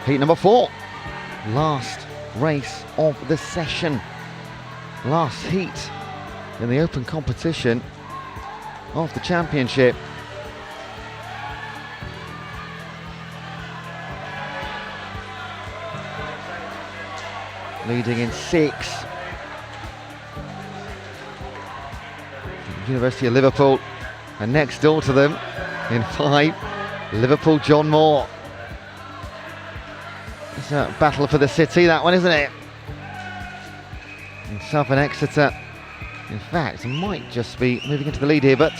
heat number 4. Last race of the session. Last heat in the open competition of the championship. Leading in 6. University of Liverpool, and next door to them in 5, Liverpool John Moore. It's a battle for the city, that one, isn't it? And Southern Exeter, in fact, might just be moving into the lead here, but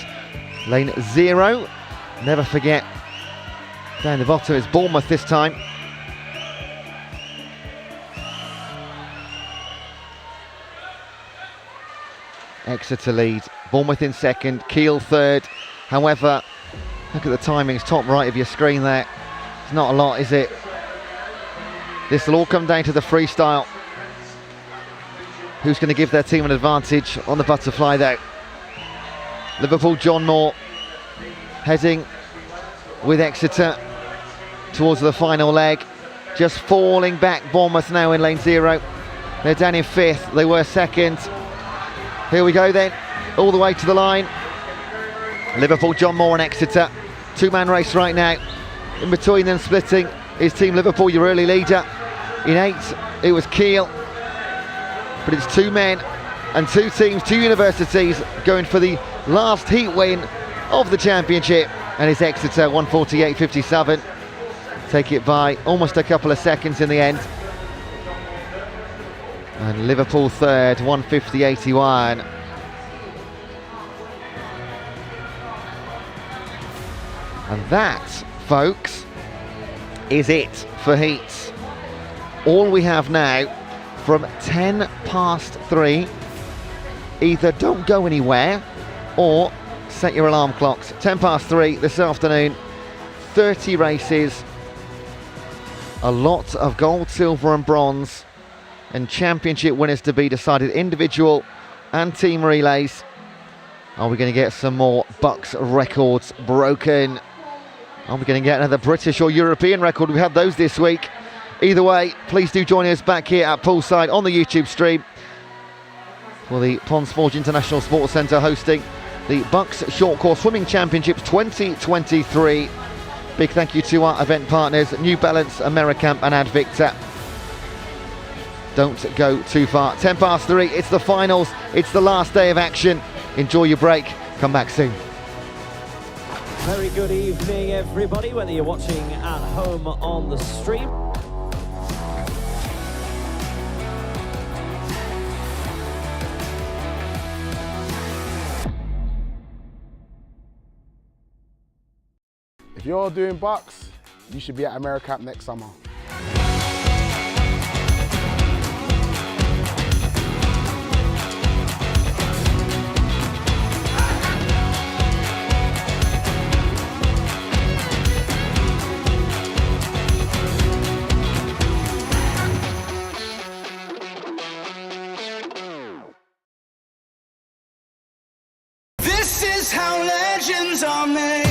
lane 0, never forget, down the bottom is Bournemouth this time. Exeter lead, Bournemouth in second, Kiel third. However, look at the timings, top right of your screen there. It's not a lot, is it? This will all come down to the freestyle. who's going to give their team an advantage on the butterfly though. Liverpool, John Moore, heading with Exeter towards the final leg. Just falling back, Bournemouth now in lane 0. They're down in 5th, they were 2nd. Here we go then, all the way to the line. Liverpool, John Moore and Exeter. 2-man race right now. In between them splitting is Team Liverpool, your early leader. In 8th, it was Kiel. But it's 2 men and 2 teams, 2 universities going for the last heat win of the championship. And it's Exeter, 148.57. Take it by almost a couple of seconds in the end. And Liverpool 3rd, 150.81. And that, folks, is it for heats. All we have now from 10 past 3, either don't go anywhere or set your alarm clocks. 10 past 3 this afternoon, 30 races, a lot of gold, silver and bronze, and championship winners to be decided, individual and team relays. Are we going to get some more BUCS records broken? Are we going to get another British or European record? We've had those this week. Either way, please do join us back here at poolside on the YouTube stream for the Ponds Forge International Sports Centre hosting the BUCS Short Course Swimming Championships 2023. Big thank you to our event partners, New Balance, Americamp and Advicta. Don't go too far. 10 past 3, it's the finals, it's the last day of action. Enjoy your break, come back soon. Very good evening, everybody, whether you're watching at home on the stream. If you're doing BUCS, you should be at Americamp next summer. This is how legends are made.